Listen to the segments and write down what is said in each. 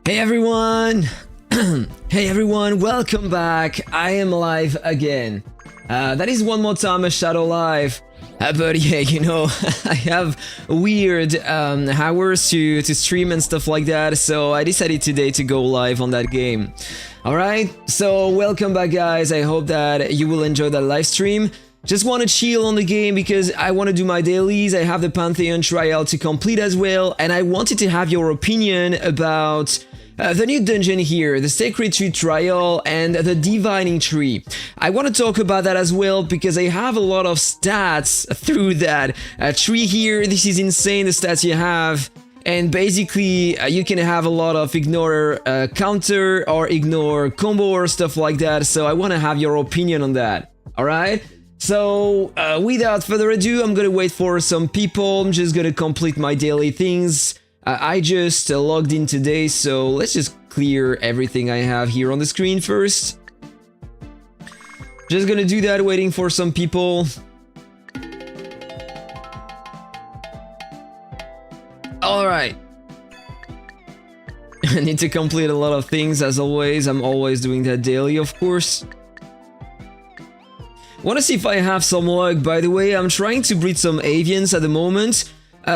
Hey everyone! Hey everyone, welcome back. I am live again. That is one more time a shadow live. But yeah, you know, I have weird hours to stream and stuff like that, so I decided today to go live on that game. Alright, so welcome back guys, I hope that you will enjoy that live stream. Just want to chill on the game because I want to do my dailies, I have the Pantheon trial to complete as well, and I wanted to have your opinion about the new dungeon here, the Sacred Tree Trial and the Divining Tree. I want to talk about that as well because I have a lot of stats through that tree here. This is insane, the stats you have. And basically, you can have a lot of ignore counter or ignore combo or stuff like that. So I want to have your opinion on that. Alright? So, without further ado, I'm gonna wait for some people. I'm just gonna complete my daily things. I just logged in today, so let's just clear everything I have here on the screen first. Just gonna do that, waiting for some people. Alright. I need to complete a lot of things, as always. I'm always doing that daily, of course. Wanna see if I have some luck. By the way, I'm trying to breed some avians at the moment.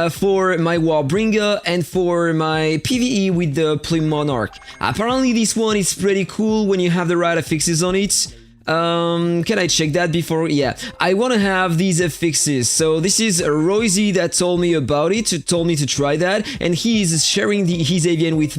For my WARBRINGER and for my PvE with the Plume Monarch. Apparently this one is pretty cool when you have the right affixes on it. Can I check that before? Yeah, I want to have these affixes. So this is Royzy that told me about it, told me to try that, and he's sharing his Avian with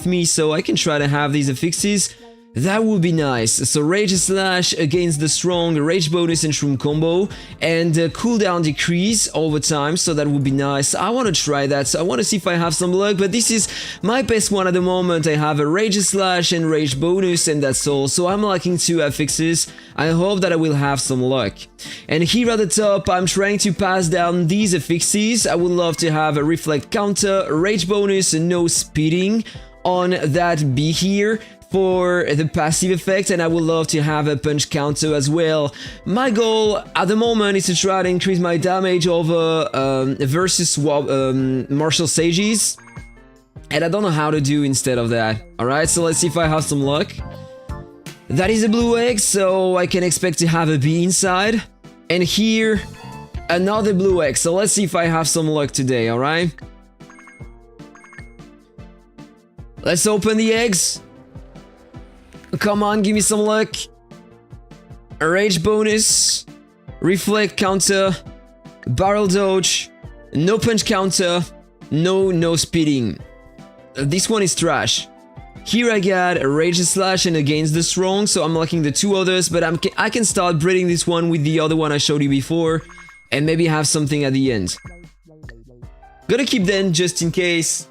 me, so I can try to have these affixes. That would be nice. So Rage Slash against the strong, Rage bonus and Shroom combo, and cooldown decrease over time, so that would be nice. I want to try that, so I want to see if I have some luck, but this is my best one at the moment. I have a Rage Slash and Rage bonus, and that's all, so I'm lacking 2 affixes. I hope that I will have some luck. And here at the top, I'm trying to pass down these affixes. I would love to have a Reflect counter, Rage bonus, and no speeding on that B here for the passive effect, and I would love to have a punch counter as well. My goal at the moment is to try to increase my damage over versus Martial Sages, and I don't know how to do instead of that. Alright, so let's see if I have some luck. That is a blue egg, so I can expect to have a bee inside. And here, another blue egg, so let's see if I have some luck today, alright? Let's open the eggs. Come on, give me some luck. A Rage bonus, Reflect counter, Barrel dodge, no punch counter, no speeding. This one is trash. Here I got a Rage Slash and against the strong, so I'm lacking the 2 others, but I can start breeding this one with the other one I showed you before, and maybe have something at the end. Gotta keep them just in case.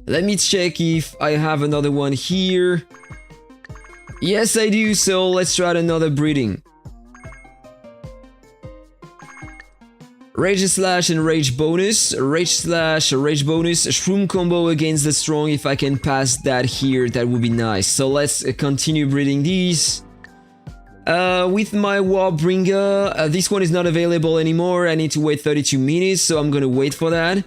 Let me check if I have another one here. Yes, I do, so let's try another breeding. Rage Slash and Rage bonus. Rage Slash, Rage bonus. Shroom combo against the strong. If I can pass that here, that would be nice. So let's continue breeding these. With my WARBRINGER, this one is not available anymore. I need to wait 32 minutes, so I'm gonna wait for that.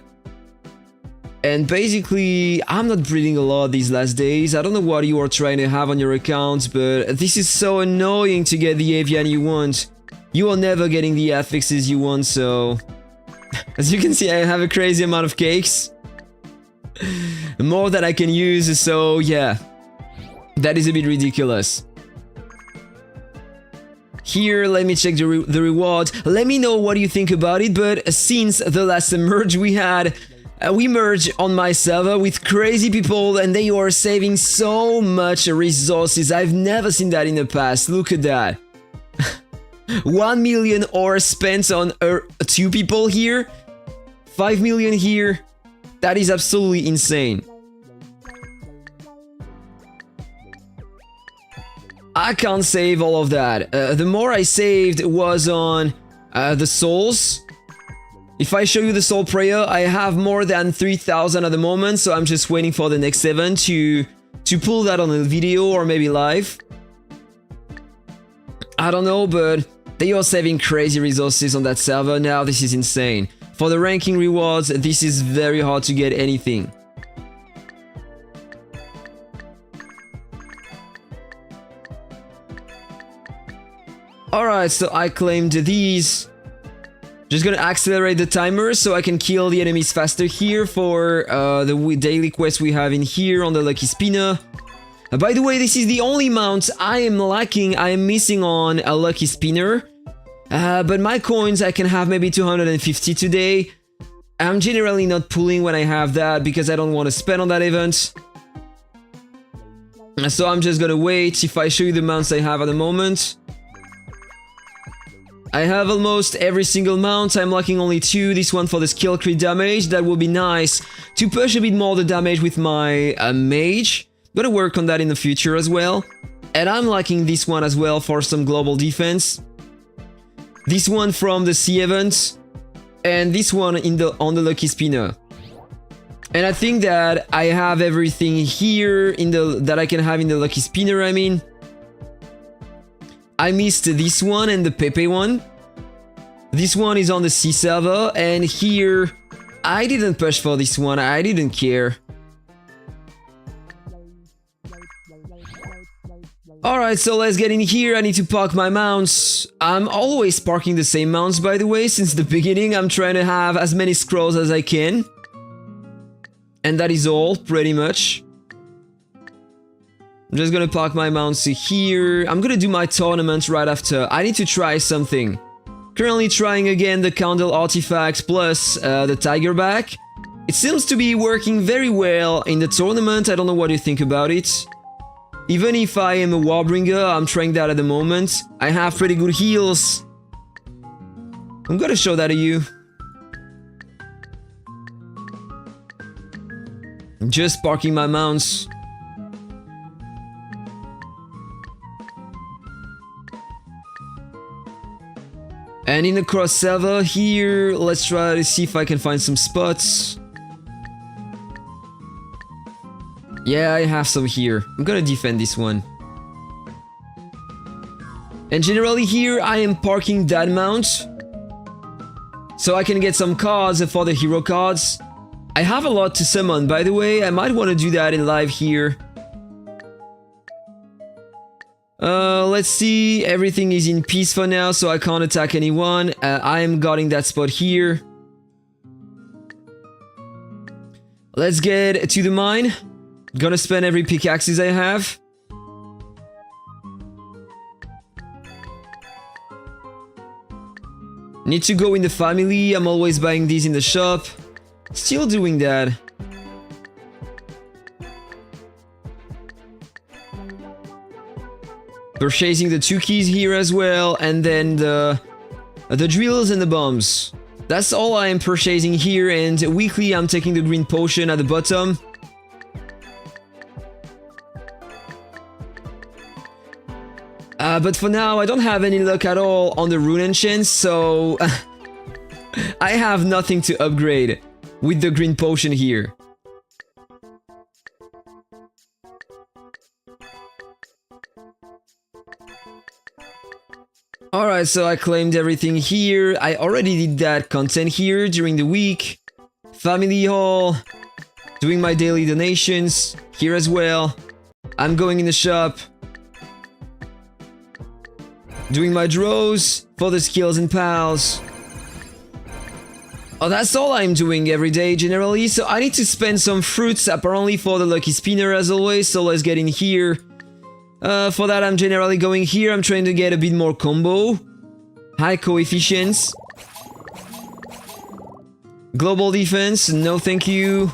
And basically, I'm not breeding a lot these last days. I don't know what you are trying to have on your account, but this is so annoying to get the Avian you want. You are never getting the affixes you want, so... As you can see, I have a crazy amount of cakes. More that I can use, so yeah. That is a bit ridiculous. Here, let me check the reward. Let me know what you think about it, but since the last merge we had... we merge on my server with crazy people and they are saving so much resources. I've never seen that in the past. Look at that. 1 million ore spent on 2 people here. 5 million here. That is absolutely insane. I can't save all of that. The more I saved was on the souls. If I show you the Soul Prayer, I have more than 3,000 at the moment, so I'm just waiting for the next 7 to pull that on a video or maybe live. I don't know, but they are saving crazy resources on that server now. This is insane. For the ranking rewards, this is very hard to get anything. Alright, so I claimed these. Just gonna accelerate the timer so I can kill the enemies faster here for the daily quest we have in here on the Lucky Spinner. By the way, this is the only mount I am lacking, I am missing on a Lucky Spinner. But my coins, I can have maybe 250 today. I'm generally not pulling when I have that because I don't want to spend on that event. So I'm just gonna wait. If I show you the mounts I have at the moment, I have almost every single mount. I'm lacking only 2. This one for the skill crit damage. That will be nice to push a bit more the damage with my mage. Gonna work on that in the future as well. And I'm lacking this one as well for some global defense. This one from the sea event. And this one on the Lucky Spinner. And I think that I have everything here that I can have in the Lucky Spinner, I mean. I missed this one and the Pepe one. This one is on the sea server, and here I didn't push for this one, I didn't care. Alright, so let's get in here. I need to park my mounts. I'm always parking the same mounts, by the way, since the beginning. I'm trying to have as many scrolls as I can. And that is all, pretty much. I'm just gonna park my mounts here. I'm gonna do my tournament right after. I need to try something. Currently trying again the Candle Artifact plus the Tiger Back. It seems to be working very well in the tournament. I don't know what you think about it. Even if I am a Warbringer, I'm trying that at the moment. I have pretty good heals. I'm gonna show that to you. I'm just parking my mounts. And in the cross server here, let's try to see if I can find some spots. Yeah, I have some here. I'm gonna defend this one. And generally here, I am parking that mount. So I can get some cards for the hero cards. I have a lot to summon, by the way. I might want to do that in live here. Let's see. Everything is in peace for now, so I can't attack anyone. I am guarding that spot here. Let's get to the mine. Gonna spend every pickaxes I have. Need to go in the family. I'm always buying these in the shop. Still doing that. Purchasing the 2 keys here as well, and then the drills and the bombs. That's all I am purchasing here, and weekly I'm taking the green potion at the bottom. But for now, I don't have any luck at all on the rune enchants, so I have nothing to upgrade with the green potion here. Alright, so I claimed everything here. I already did that content here during the week. Family hall. Doing my daily donations here as well. I'm going in the shop. Doing my draws for the skills and pals. Oh, that's all I'm doing every day generally. So I need to spend some fruits apparently for the Lucky Spinner as always. So let's get in here. For that, I'm generally going here. I'm trying to get a bit more combo. High coefficients. Global defense. No, thank you.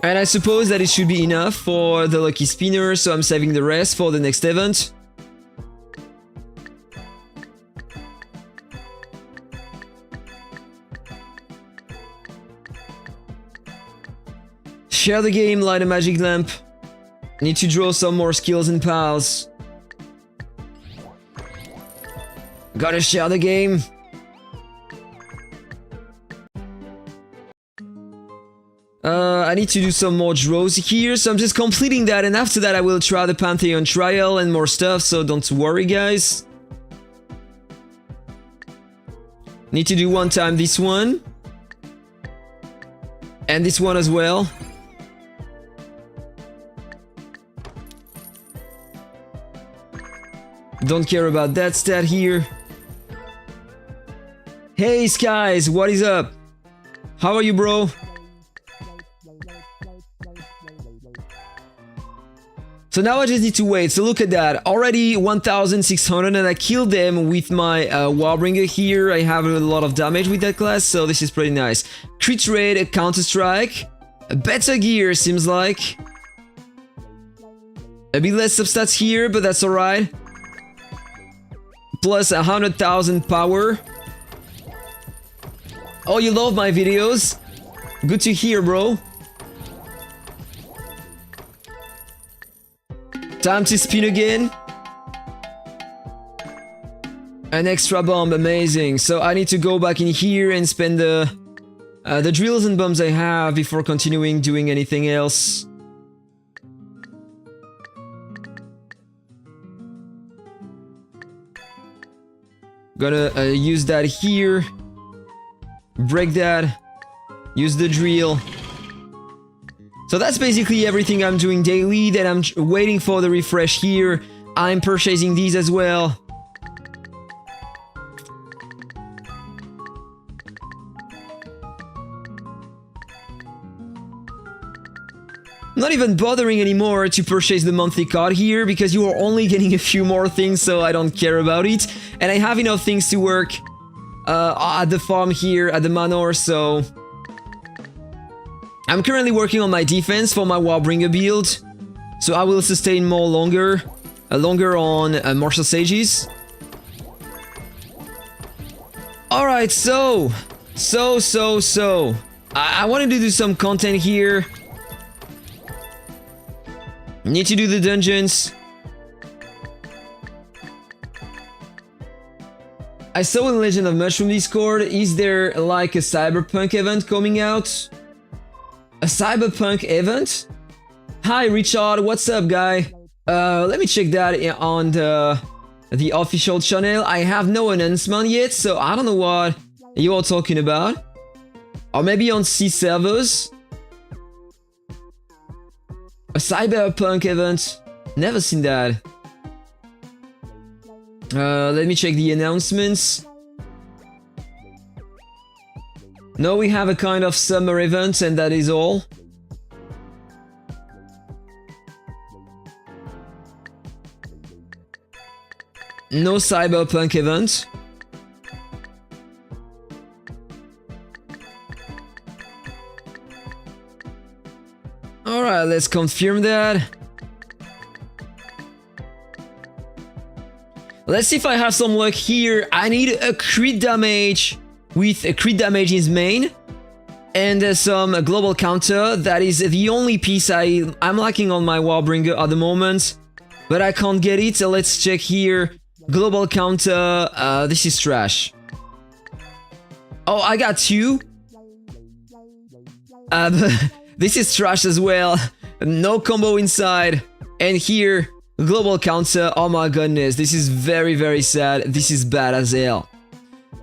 And I suppose that it should be enough for the Lucky Spinner. So I'm saving the rest for the next event. Share the game, light a magic lamp. Need to draw some more skills and pals. Gotta share the game. I need to do some more draws here, so I'm just completing that, and after that I will try the Pantheon trial and more stuff, so don't worry guys. Need to do one time this one. And this one as well. Don't care about that stat here. Hey Skies, what is up? How are you, bro? So now I just need to wait. So look at that. Already 1,600 and I killed them with my WARBRINGER here. I have a lot of damage with that class, so this is pretty nice. Crit rate, Counter-Strike. Better gear, seems like. A bit less substats here, but that's alright. Plus 100,000 power. Oh, you love my videos? Good to hear, bro. Time to spin again. An extra bomb, amazing. So I need to go back in here and spend the drills and bombs I have before continuing doing anything else. Gonna use that here. Break that. Use the drill. So that's basically everything I'm doing daily. Then I'm waiting for the refresh here. I'm purchasing these as well. Not even bothering anymore to purchase the monthly card here because you are only getting a few more things, so I don't care about it. And I have enough things to work at the farm here, at the manor, so... I'm currently working on my defense for my WARBRINGER build, so I will sustain more longer on Martial Sages. Alright, so... I wanted to do some content here. Need to do the dungeons. I saw in Legend of Mushroom Discord, is there like a cyberpunk event coming out? A cyberpunk event? Hi Richard, what's up guy? Let me check that on the official channel. I have no announcement yet, so I don't know what you are talking about. Or maybe on C servers? A cyberpunk event? Never seen that. Let me check the announcements. No, we have a kind of summer event and that is all. No cyberpunk event. Alright, let's confirm that. Let's see if I have some luck here. I need a crit damage with a crit damage in main and some global counter. That is the only piece I'm lacking on my WARBRINGER at the moment, but I can't get it. So let's check here. Global counter. This is trash. Oh, I got two. This is trash as well. No combo inside. And here, global counter. Oh my goodness, this is very, very sad. This is bad as hell.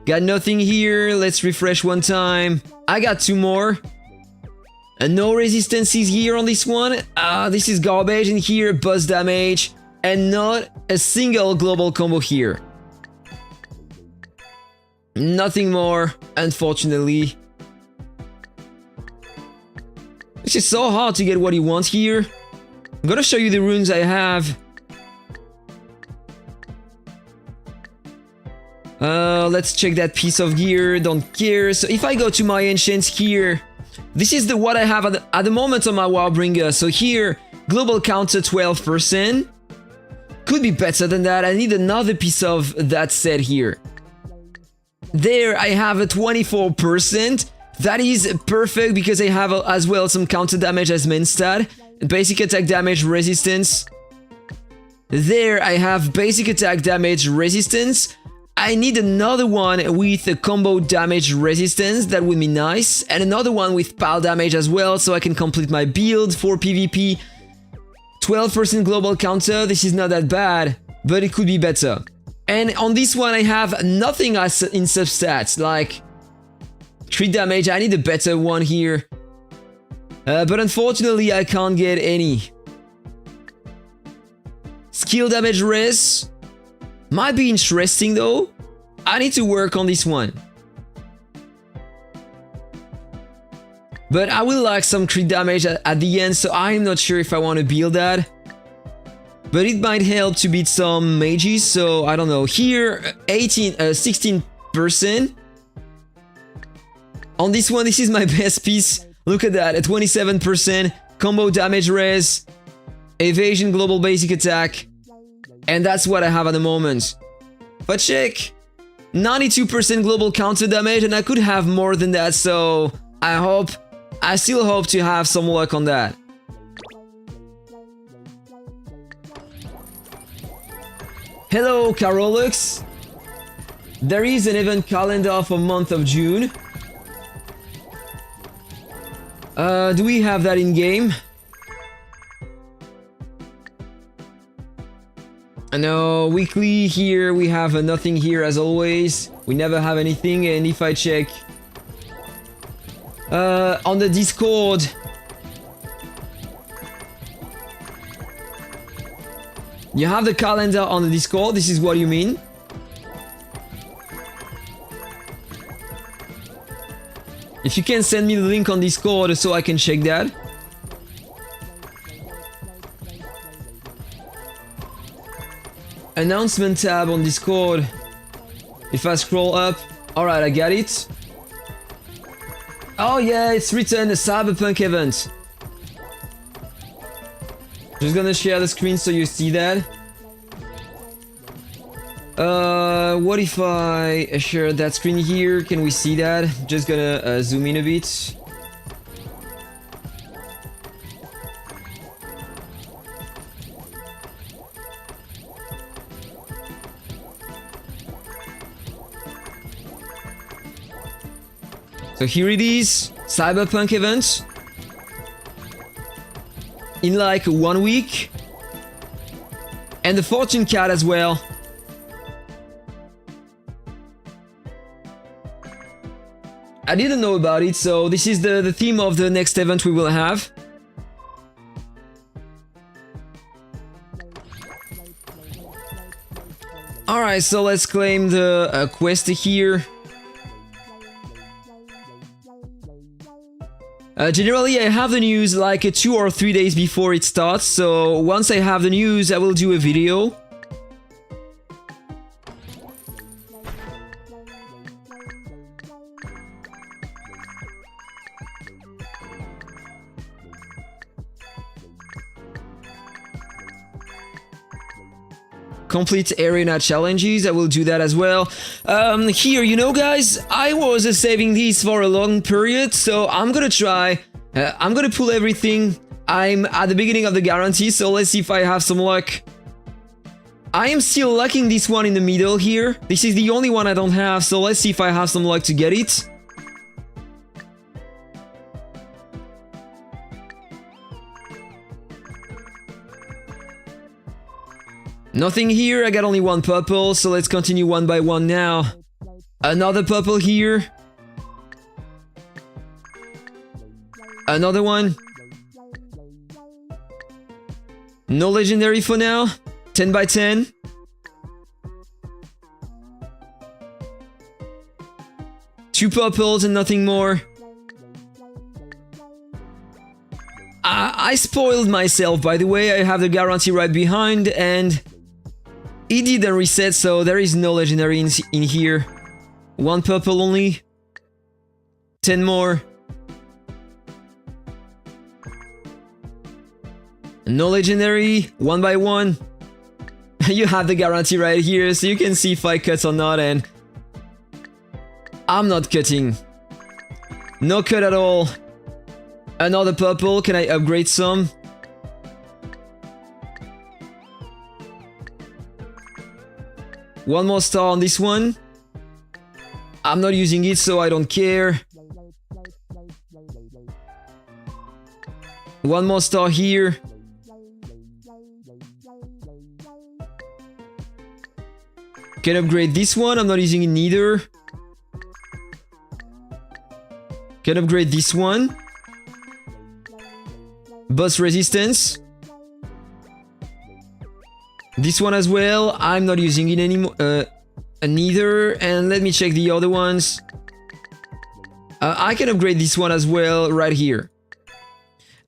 Got nothing here. Let's refresh one time. I got two more. And no resistances here on this one. This is garbage. And here, buzz damage. And not a single global combo here. Nothing more, unfortunately. It's just so hard to get what you want here. I'm gonna show you the runes I have. Let's check that piece of gear. Don't care. So if I go to my enchants here, this is what I have at the moment on my WARBRINGER. So here, global counter 12%. Could be better than that. I need another piece of that set here. There, I have a 24%. That is perfect because I have as well some counter damage as main stat. Basic attack damage resistance. There, I have basic attack damage resistance. I need another one with a combo damage resistance. That would be nice. And another one with pile damage as well, so I can complete my build for PvP. 12% global counter. This is not that bad, but it could be better. And on this one, I have nothing as in substats, like crit damage. I need a better one here. But unfortunately, I can't get any. Skill damage res might be interesting though. I need to work on this one. But I will like some crit damage at the end, so I'm not sure if I want to build that. But it might help to beat some mages, so I don't know. Here, 16%. On this one, this is my best piece. Look at that, at 27%. Combo damage res, evasion, global basic attack. And that's what I have at the moment. But check, 92% global counter damage, and I could have more than that, so I still hope to have some luck on that. Hello, Carolux. There is an event calendar for month of June. Do we have that in game? No, weekly here we have nothing here as always. We never have anything, and if I check on the Discord, you have the calendar on the Discord. This is what you mean. If you can send me the link on Discord so I can check that. Announcement tab on Discord. If I scroll up, alright, I got it. Oh yeah, it's written a Cyberpunk event. Just gonna share the screen so you see that. What if I share that screen here? Can we see that? Just gonna zoom in a bit. So here it is, Cyberpunk event. In like 1 week. And the fortune card as well. I didn't know about it, so this is the theme of the next event we will have. Alright, so let's claim the quest here. Generally, I have the news like 2 or 3 days before it starts, so once I have the news, I will do a video. Complete arena challenges, I will do that as well. Here, you know guys, I was saving these for a long period, so I'm gonna try. I'm gonna pull everything. I'm at the beginning of the guarantee, so let's see if I have some luck. I am still lacking this one in the middle here. This is the only one I don't have, so let's see if I have some luck to get it. Nothing here, I got only one purple, so let's continue one by one now. Another purple here. Another one. No legendary for now. 10 by 10. Two purples and nothing more. I spoiled myself, by the way. I have the guarantee right behind, and it didn't reset, so there is no legendary in here. One purple only. 10 more. No legendary. One by one. You have the guarantee right here, so you can see if I cut or not, and I'm not cutting. No cut at all. Another purple. Can I upgrade some? One more star on this one. I'm not using it, so I don't care. One more star here. Can upgrade this one, I'm not using it neither. Can upgrade this one. Boss resistance. This one as well, I'm not using it anymore, neither. And let me check the other ones. I can upgrade this one as well right here.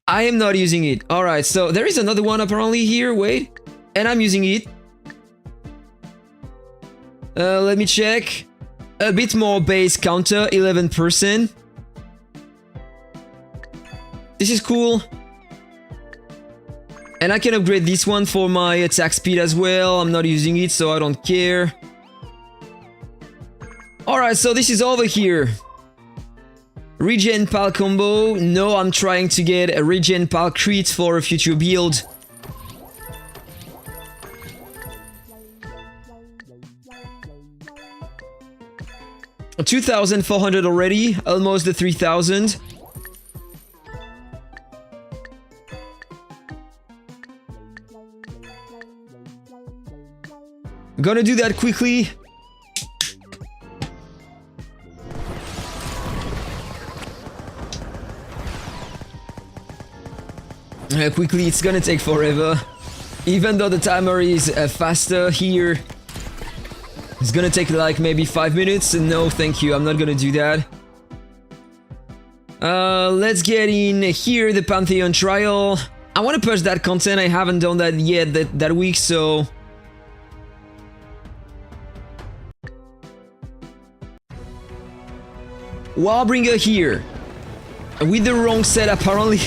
I am not using it. Alright, so there is another one apparently here, wait. And I'm using it. Let me check. A bit more base counter, 11%. This is cool. And I can upgrade this one for my attack speed as well. I'm not using it, so I don't care. Alright, so this is over here. Regen pal combo. No, I'm trying to get a regen pal crit for a future build. $2,400 already, almost the 3,000. Gonna do that quickly. Quickly, it's gonna take forever. Even though the timer is faster here. It's gonna take like maybe 5 minutes. No, thank you, I'm not gonna do that. Let's get in here, the Pantheon trial. I want to push that content, I haven't done that yet that week, so... WARBRINGER here. With the wrong set apparently.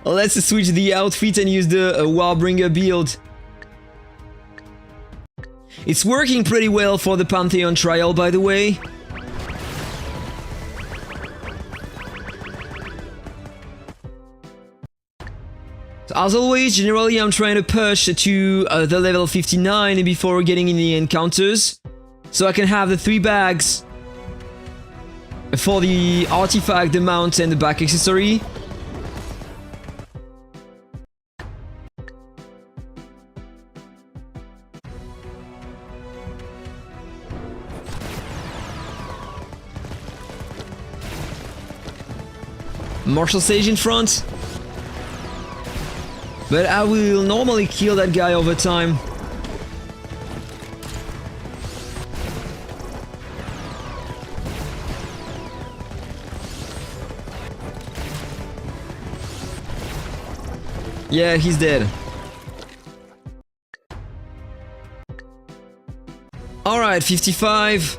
Let's switch the outfit and use the WARBRINGER build. It's working pretty well for the Pantheon trial, by the way. So as always, generally I'm trying to push to the level 59 before getting in the encounters. So I can have the 3 bags for the artifact, the mount, and the back accessory. Martial Sage in front. But I will normally kill that guy over time. Yeah, he's dead. Alright, 55.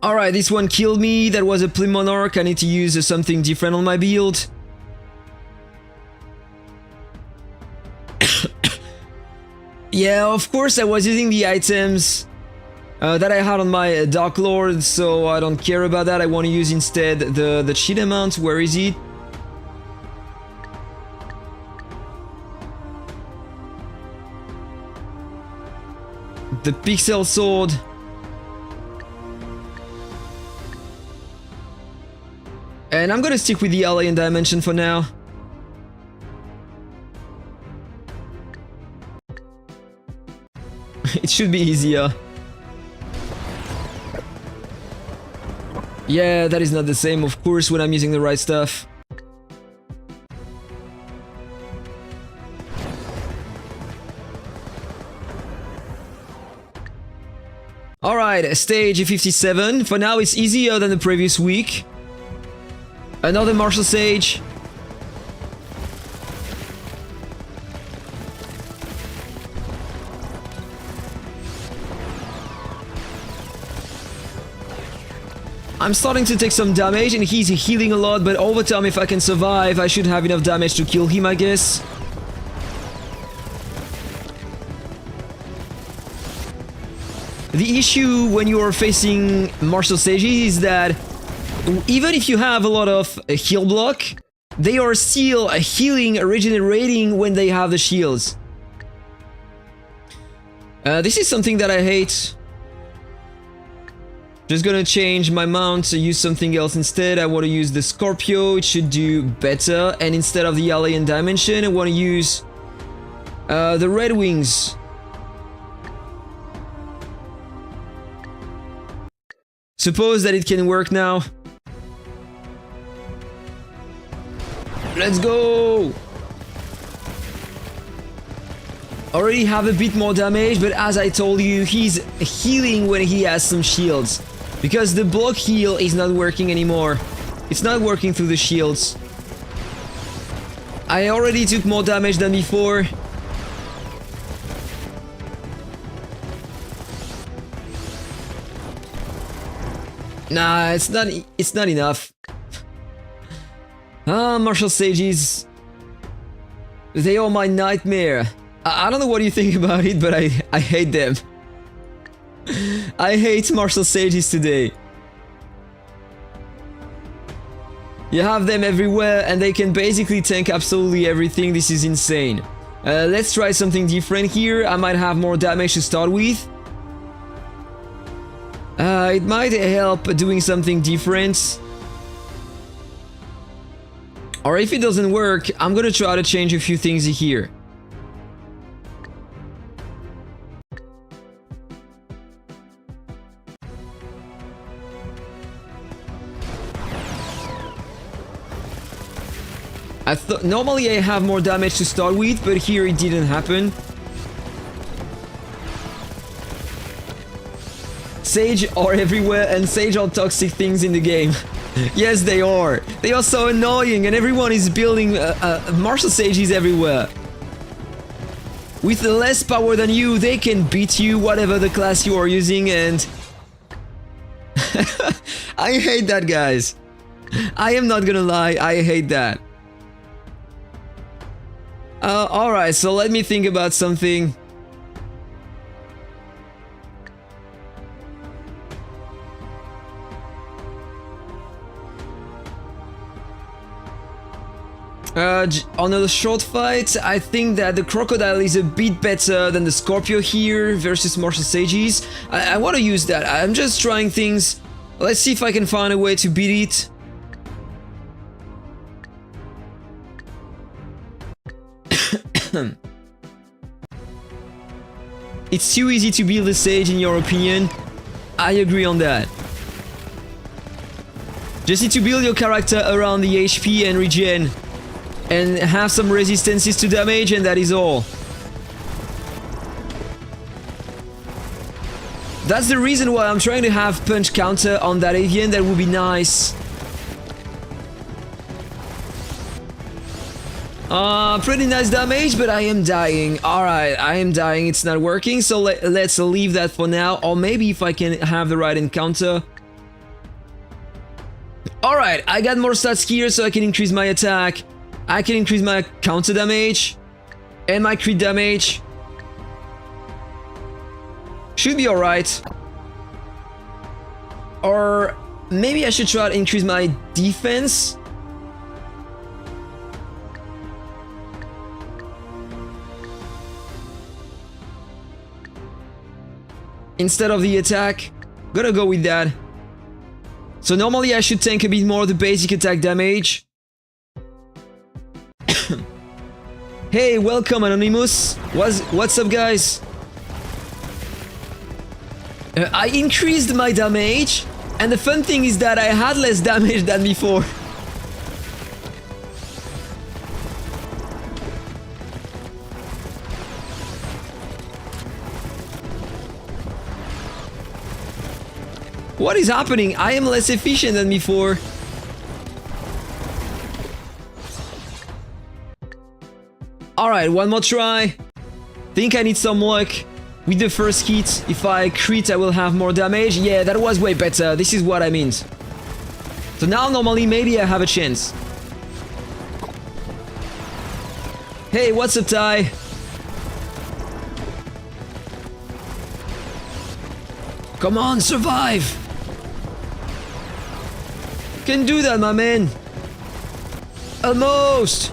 Alright, this one killed me. That was a Plym Monarch. I need to use something different on my build. Yeah, of course I was using the items that I had on my Dark Lord, so I don't care about that. I want to use instead the cheat amount. Where is it? The Pixel Sword. And I'm gonna stick with the Alien Dimension for now. It should be easier. Yeah, that is not the same, of course, when I'm using the right stuff. Alright, stage 57. For now, it's easier than the previous week. Another Martial Sage. I'm starting to take some damage and he's healing a lot, but over time if I can survive, I should have enough damage to kill him, I guess. The issue when you are facing Martial Sages is that even if you have a lot of heal block, they are still healing, regenerating when they have the shields. This is something that I hate. Just gonna change my mount to use something else instead. I want to use the Scorpio, it should do better. And instead of the Alien Dimension, I want to use the Red Wings. Suppose that it can work now. Let's go! Already have a bit more damage, but as I told you, he's healing when he has some shields. Because the block heal is not working anymore. It's not working through the shields. I already took more damage than before. Nah, it's not enough. Ah, Martial Sages. They are my nightmare. I don't know what you think about it, but I hate them. I hate Martial Sages today. You have them everywhere and they can basically tank absolutely everything. This is insane. Let's try something different here. I might have more damage to start with. It might help doing something different. Or if it doesn't work, I'm gonna try to change a few things here. I thought normally I have more damage to start with, but here it didn't happen. Sage are everywhere and Sage are toxic things in the game. Yes, they are. They are so annoying and everyone is building Martial Sages everywhere. With less power than you, they can beat you, whatever the class you are using, and... I hate that, guys. I am not gonna lie, I hate that. Alright, so let me think about something. On a short fight, I think that the Crocodile is a bit better than the Scorpio here versus Martial Sages. I want to use that. I'm just trying things. Let's see if I can find a way to beat it. It's too easy to build a Sage in your opinion. I agree on that. Just need to build your character around the HP and regen. And have some resistances to damage, and that is all. That's the reason why I'm trying to have punch counter on that Avian. That would be nice. Pretty nice damage, but I am dying. Alright, I am dying. It's not working, so let's leave that for now. Or maybe if I can have the right encounter. Alright, I got more stats here, so I can increase my attack. I can increase my counter damage and my crit damage. Should be alright. Or maybe I should try to increase my defense. Instead of the attack. Gonna go with that. So normally I should tank a bit more of the basic attack damage. Hey, welcome Anonymous. What's up, guys? I increased my damage, and the fun thing is that I had less damage than before. What is happening? I am less efficient than before. Alright, one more try. Think I need some luck with the first hit. If I crit, I will have more damage. Yeah, that was way better. This is what I mean. So now, normally, maybe I have a chance. Hey, what's up, Ty? Come on, survive! Can do that, my man. Almost!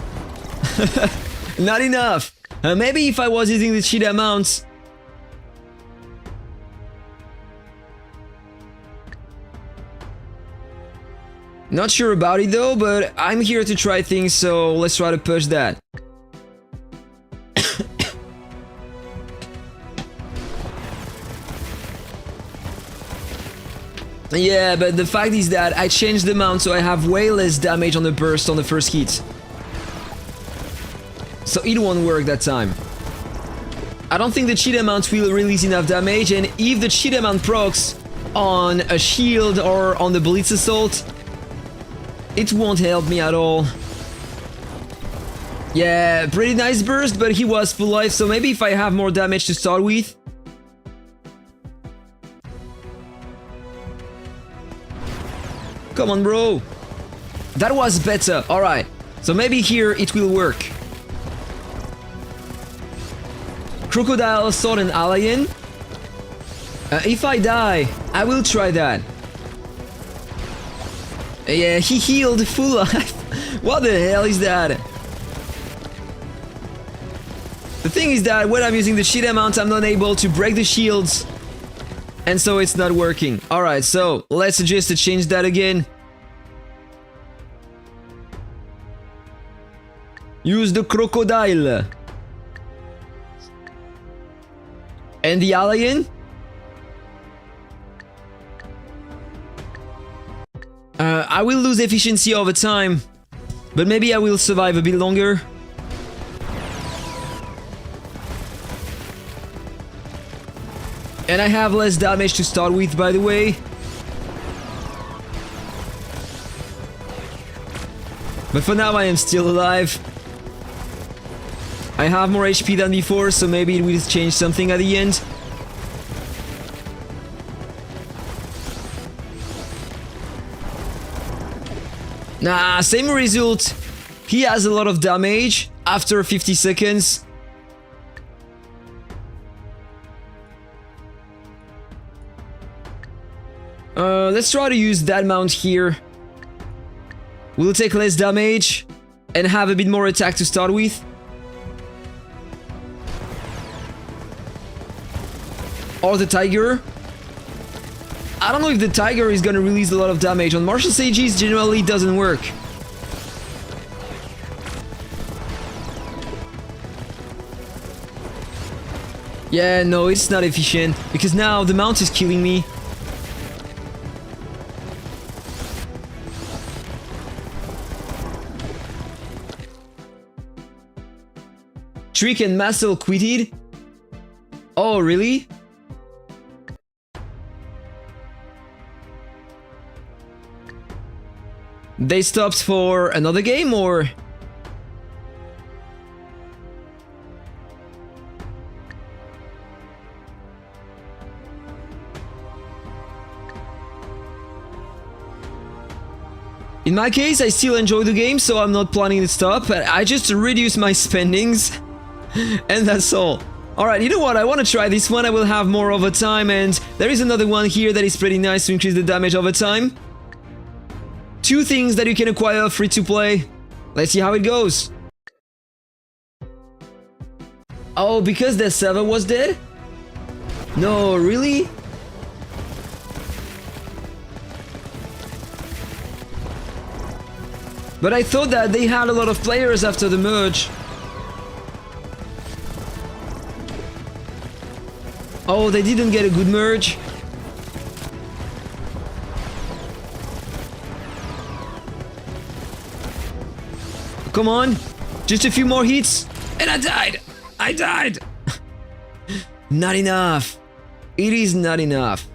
Not enough. Maybe if I was using the cheat amounts. Not sure about it though, but I'm here to try things, so let's try to push that. Yeah, but the fact is that I changed the mount, so I have way less damage on the burst on the first hit. So it won't work that time. I don't think the cheetah mount will release enough damage, and if the cheetah mount procs on a shield or on the blitz assault, it won't help me at all. Yeah, pretty nice burst, but he was full life, so maybe if I have more damage to start with. Come on, bro. That was better. Alright, so maybe here it will work. Crocodile, Sword and Alien. If I die, I will try that. Yeah, he healed full life. What the hell is that? The thing is that when I'm using the cheetah mount, I'm not able to break the shields. And so it's not working. Alright, so let's just change that again. Use the crocodile. And the alien? I will lose efficiency over time, but maybe I will survive a bit longer. And I have less damage to start with, by the way. But for now I am still alive. I have more HP than before, so maybe it will change something at the end. Nah, same result. He has a lot of damage after 50 seconds. Let's try to use that mount here. We'll take less damage and have a bit more attack to start with. Or the tiger. I don't know if the tiger is gonna release a lot of damage. On martial sages, generally it doesn't work. Yeah, no, it's not efficient, because now the mount is killing me. Trick and Muscle quitted? Oh, really? They stopped for another game, or? In my case, I still enjoy the game, so I'm not planning to stop. I just reduce my spendings, and that's all. Alright, you know what? I want to try this one. I will have more over time, and there is another one here that is pretty nice to increase the damage over time. Two things that you can acquire free to play. Let's see how it goes. Oh, because the server was dead? No, really? But I thought that they had a lot of players after the merge. Oh, they didn't get a good merge. Come on, just a few more hits, and I died. I died. Not enough. It is not enough.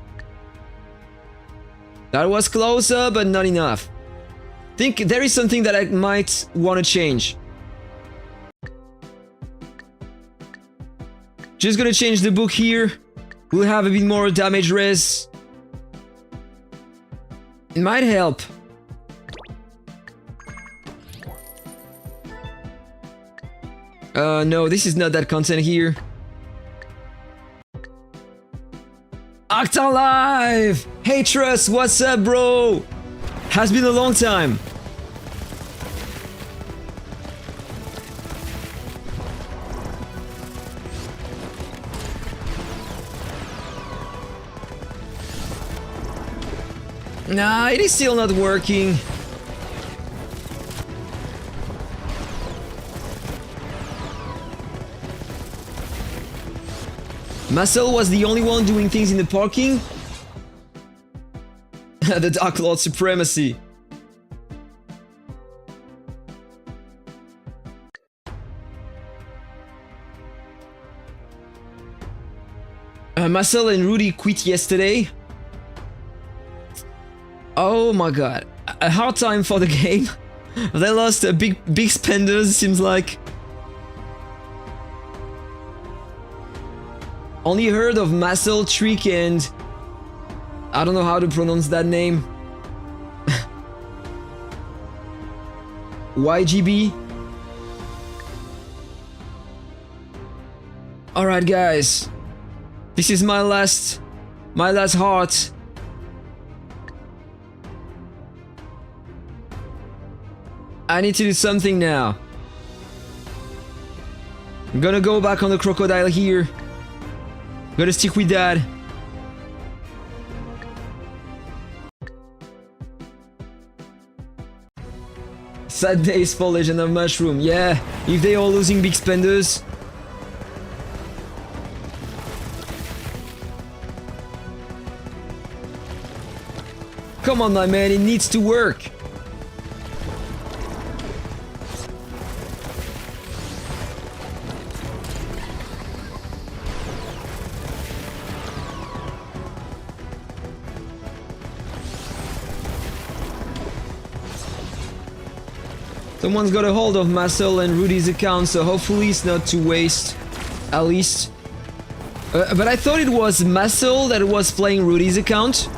That was closer, but not enough. Think there is something that I might want to change. Just gonna change the book here. We'll have a bit more damage res. It might help. No, this is not that content here. Octalive! Hey Trust, what's up, bro? Has been a long time. Nah, it is still not working. Marcel was the only one doing things in the parking. The Dark Lord supremacy. Marcel and Rudy quit yesterday. Oh my god. A hard time for the game. They lost a big spenders, seems like. Only heard of Marcel, Trick, and I don't know how to pronounce that name. YGB. Alright guys. This is my last heart. I need to do something now. I'm gonna go back on the crocodile here. Gotta stick with that. Sad days for Legend of Mushroom. Yeah, if they are losing big spenders. Come on, my man, it needs to work. Someone's got a hold of Marcel and Rudy's account, so hopefully it's not to waste, at least. But I thought it was Marcel that was playing Rudy's account.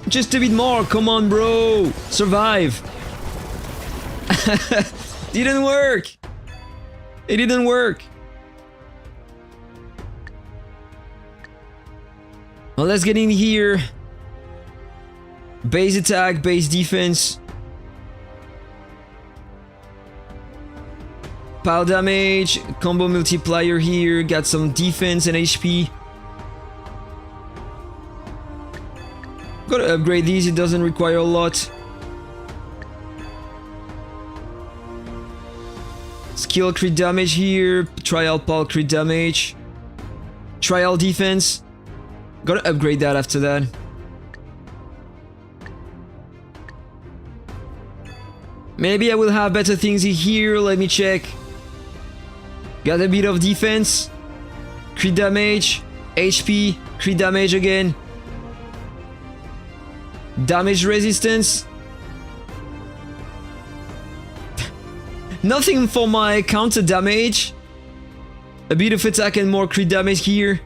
Just a bit more, come on bro! Survive! Didn't work! It didn't work! Well, let's get in here. Base attack, base defense. Pile damage, combo multiplier here, got some defense and HP. Gotta upgrade these, it doesn't require a lot. Skill crit damage here, trial pal crit damage. Trial defense. Gotta upgrade that after that. Maybe I will have better things here, let me check. Got a bit of defense. Crit damage. HP. Crit damage again. Damage resistance. Nothing for my counter damage. A bit of attack and more crit damage here.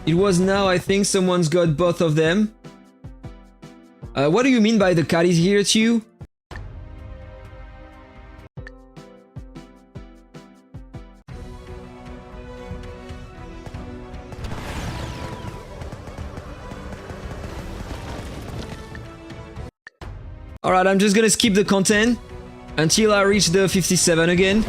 It was now, I think someone's got both of them. What do you mean by the cat is here too? Alright, I'm just gonna skip the content until I reach the 57 again.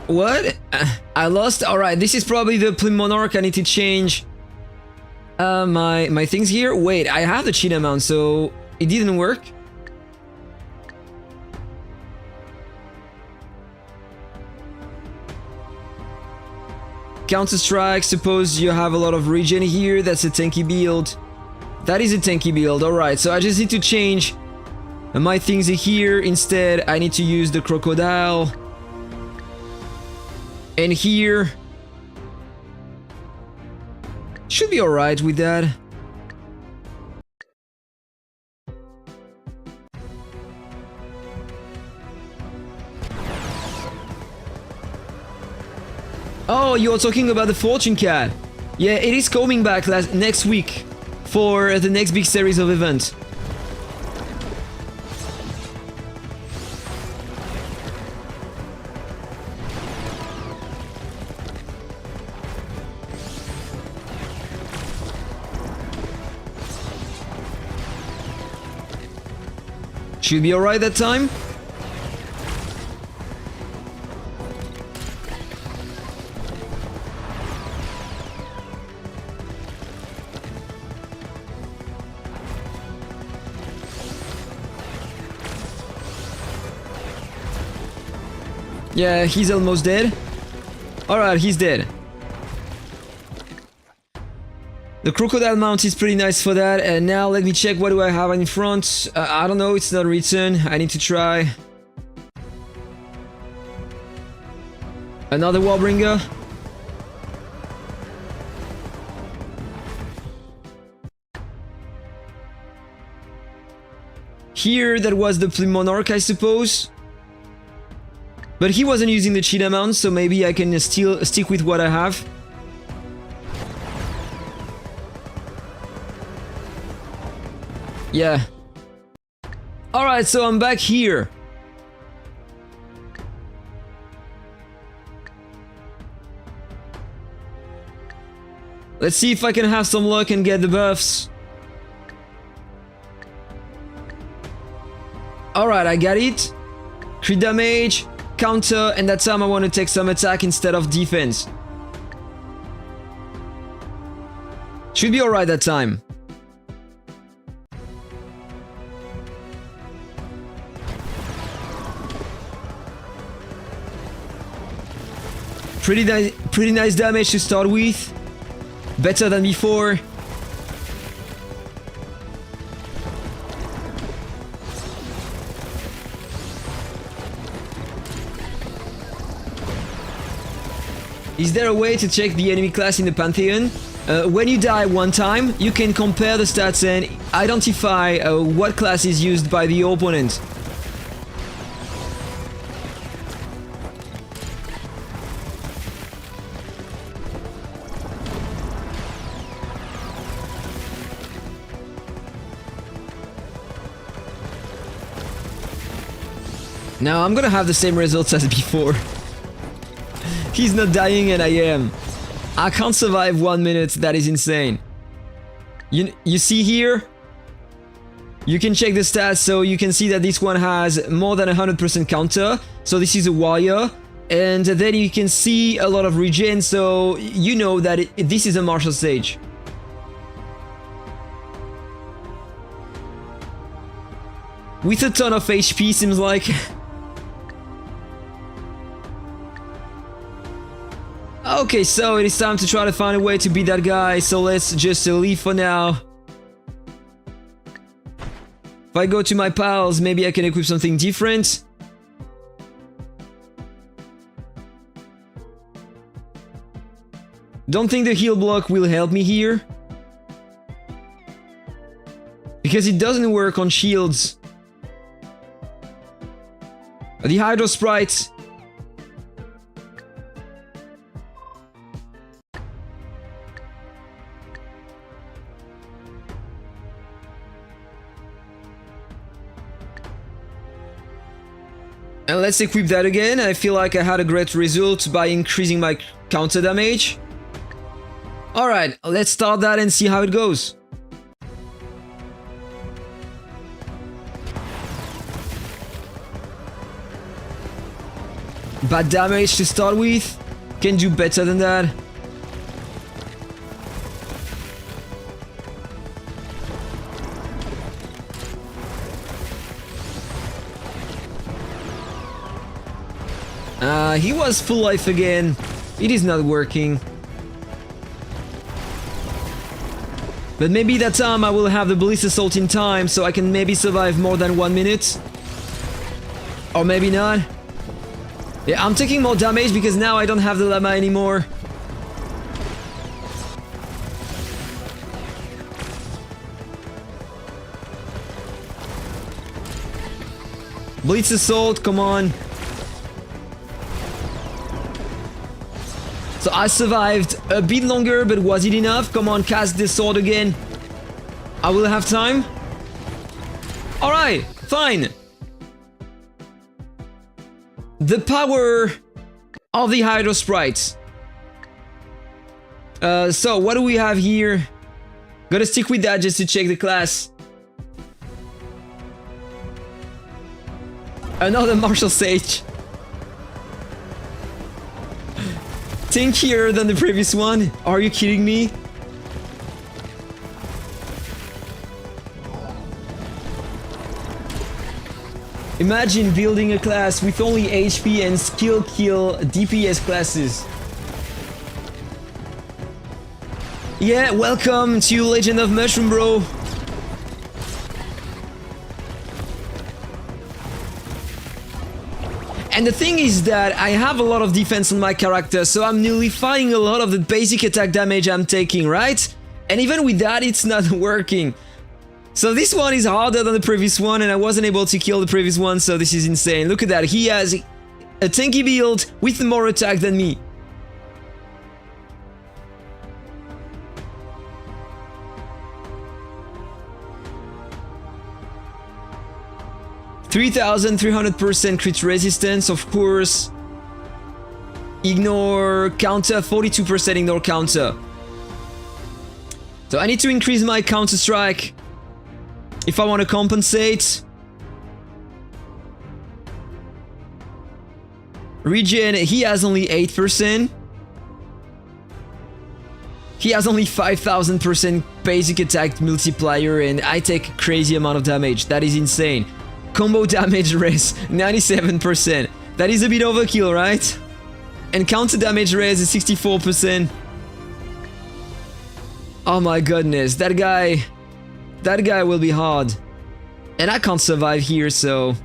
What? I lost? Alright, this is probably the Plume Monarch. I need to change my things here. Wait, I have the cheat amount, so it didn't work? Counter-Strike, suppose you have a lot of regen here, that's a tanky build. That is a tanky build, alright, so I just need to change my things here. Instead, I need to use the Crocodile. And here... should be alright with that. Oh, you're talking about the Fortune Cat. Yeah, it is coming back next week for the next big series of events. Should be alright that time. Yeah, he's almost dead. Alright, he's dead. The crocodile mount is pretty nice for that. And now let me check what do I have in front. I don't know, it's not written. I need to try. Another Warbringer. Here, that was the Plume Monarch, I suppose. But he wasn't using the cheetah mount, so maybe I can still stick with what I have. Yeah. Alright, so I'm back here. Let's see if I can have some luck and get the buffs. Alright, I got it. Crit damage, counter, and that time I want to take some attack instead of defense. Should be alright that time. Pretty nice damage to start with. Better than before. Is there a way to check the enemy class in the Pantheon? When you die one time, you can compare the stats and identify what class is used by the opponent. Now I'm gonna have the same results as before. He's not dying and I am. I can't survive 1 minute, that is insane. You see here? You can check the stats, so you can see that this one has more than 100% counter. So this is a warrior. And then you can see a lot of regen, so you know that this is a martial sage. With a ton of HP, seems like. Okay, so it is time to try to find a way to beat that guy, so let's just leave for now. If I go to my pals, maybe I can equip something different. Don't think the heal block will help me here. Because it doesn't work on shields. The Hydro Sprite. And let's equip that again. I feel like I had a great result by increasing my counter damage. Alright, let's start that and see how it goes. Bad damage to start with. Can do better than that. He was full life again. It is not working. But maybe that time I will have the Bliss Assault in time, so I can maybe survive more than 1 minute. Or maybe not. Yeah, I'm taking more damage because now I don't have the llama anymore. Blitz Assault, come on. So I survived a bit longer, but was it enough? Come on, cast this sword again. I will have time. Alright, fine. The power of the Hydro Sprites. So what do we have here? Gotta stick with that just to check the class. Another Martial Sage. Tankier than the previous one. Are you kidding me? Imagine building a class with only HP and skill kill DPS classes. Yeah, welcome to Legend of Mushroom, bro. And the thing is that I have a lot of defense on my character, so I'm nullifying a lot of the basic attack damage I'm taking, right? And even with that, it's not working. So this one is harder than the previous one, and I wasn't able to kill the previous one, so this is insane. Look at that, he has a tanky build with more attack than me. (3,300% crit resistance), of course. Ignore counter, 42% ignore counter. So I need to increase my counter strike if I want to compensate. Regen, he has only 8%. He has only 5,000% basic attack multiplier, and I take a crazy amount of damage. That is insane. Combo damage res, 97%. That is a bit overkill, right? And counter damage res is 64%. Oh my goodness, that guy will be hard. And I can't survive here, so...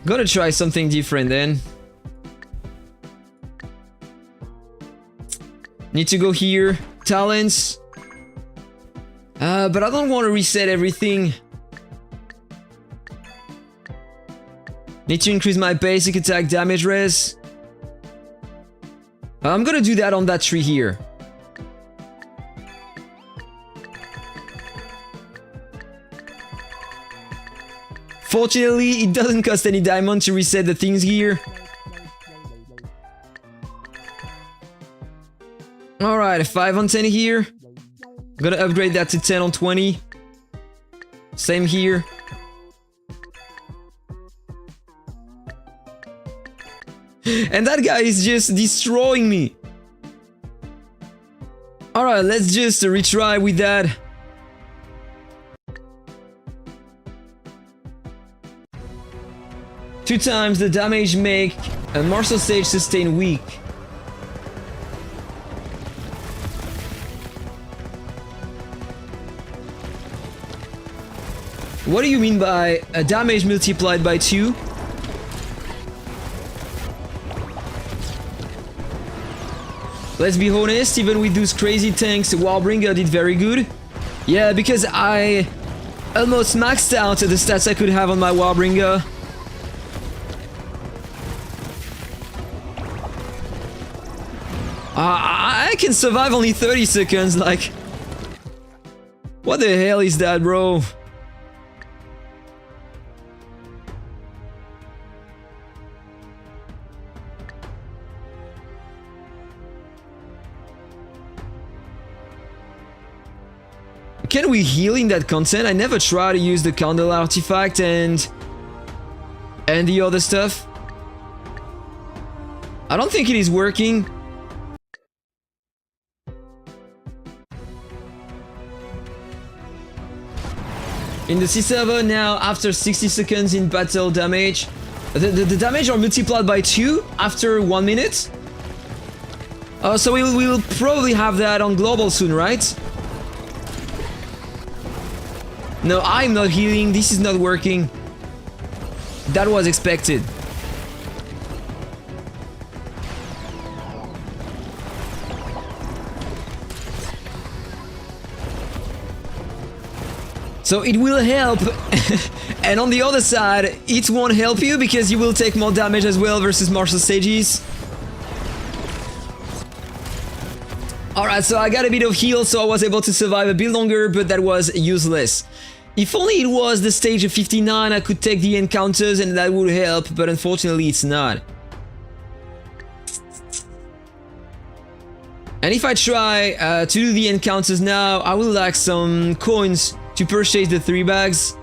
Gotta try something different then. Need to go here. Talents. But I don't want to reset everything. Need to increase my basic attack damage res. I'm gonna do that on that tree here. Fortunately, it doesn't cost any diamond to reset the things here. Alright, 5 on 10 here. Gonna upgrade that to 10 on 20. Same here. And that guy is just destroying me. Alright, let's just retry with that. Two times the damage make a Martial Sage sustain weak. What do you mean by a damage multiplied by 2? Let's be honest, even with those crazy tanks, WARBRINGER did very good. Yeah, because I almost maxed out the stats I could have on my WARBRINGER. I can survive only 30 seconds, like... What the hell is that, bro? Can we heal in that content? I never try to use the candle artifact and the other stuff. I don't think it is working. In the C server now, after 60 seconds in battle damage, the damage are multiplied by 2 after 1 minute. So we will probably have that on global soon, right? No, I'm not healing. This is not working. That was expected. So it will help, and on the other side, it won't help you because you will take more damage as well versus Martial Sages. Alright, so I got a bit of heal, so I was able to survive a bit longer, but that was useless. If only it was the stage of 59, I could take the encounters and that would help, but unfortunately it's not. And if I try to do the encounters now, I will lack some coins to purchase the 3 bags.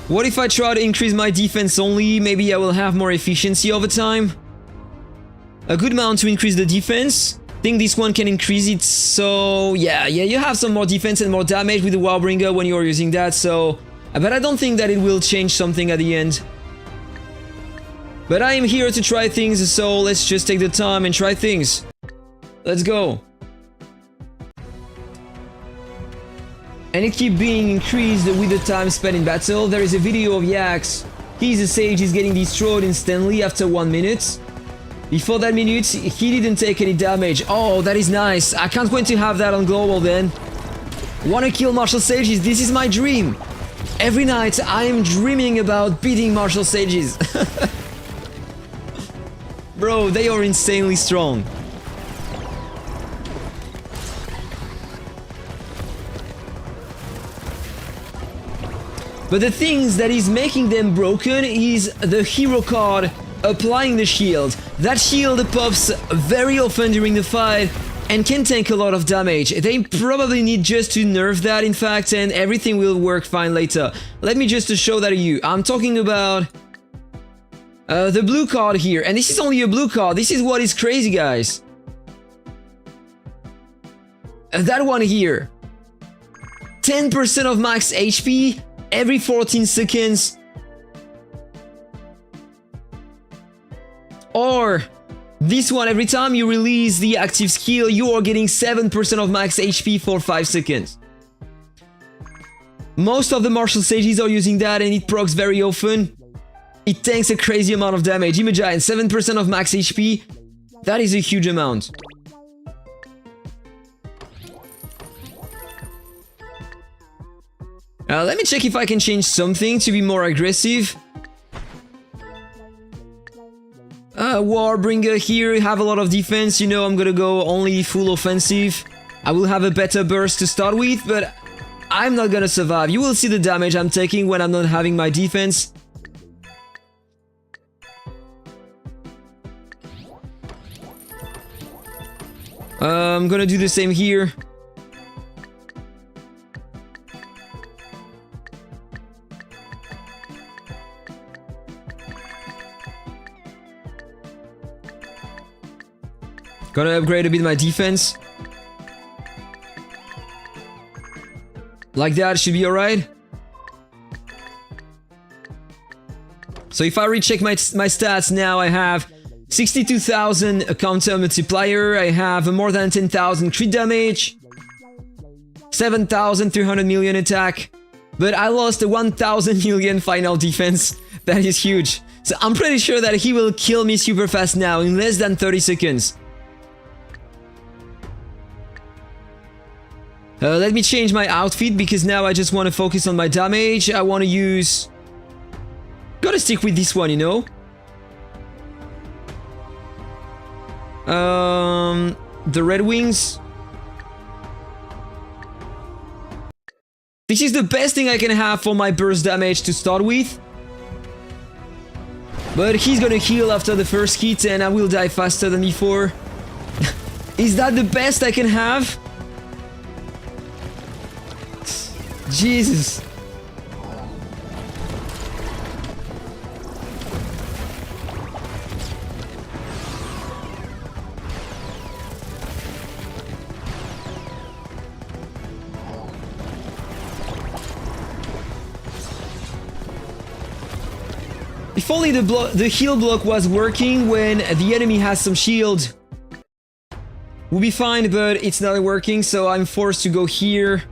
What if I try to increase my defense only? Maybe I will have more efficiency over time. A good amount to increase the defense. I think this one can increase it, so yeah, you have some more defense and more damage with the WARBRINGER when you're using that, so... But I don't think that it will change something at the end. But I am here to try things, so let's just take the time and try things. Let's go. And it keeps being increased with the time spent in battle. There is a video of Yax. He's a sage, he's getting destroyed instantly after 1 minute. Before that minute, he didn't take any damage. Oh, that is nice. I can't wait to have that on global then. Wanna kill martial sages? This is my dream. Every night I am dreaming about beating martial sages. Bro, they are insanely strong. But the things that is making them broken is the hero card applying the shield. That shield pops very often during the fight and can tank a lot of damage. They probably need just to nerf that, in fact, and everything will work fine later. Let me just show that to you. I'm talking about the blue card here, and this is only a blue card. This is what is crazy, guys. That one here. 10% of max HP every 14 seconds. Or this one, every time you release the active skill, you are getting 7% of max HP for 5 seconds. Most of the martial sages are using that and it procs very often. It tanks a crazy amount of damage. Imagine 7% of max HP. That is a huge amount. Let me check if I can change something to be more aggressive. WARBRINGER here, have a lot of defense, you know I'm gonna go only full offensive. I will have a better burst to start with, but I'm not gonna survive. You will see the damage I'm taking when I'm not having my defense. I'm gonna do the same here. Gonna upgrade a bit my defense. Like that, should be alright. So if I recheck my stats now, I have 62,000 counter multiplier, I have more than 10,000 crit damage, 7,300 million attack, but I lost a 1,000 million final defense. That is huge. So I'm pretty sure that he will kill me super fast now in less than 30 seconds. Let me change my outfit because now I just want to focus on my damage. I want to use... Gotta stick with this one, you know? The red wings. This is the best thing I can have for my burst damage to start with. But he's gonna heal after the first hit and I will die faster than before. Is that the best I can have? Jesus. If only the heal block was working when the enemy has some shield, we'll be fine, but it's not working, so I'm forced to go here.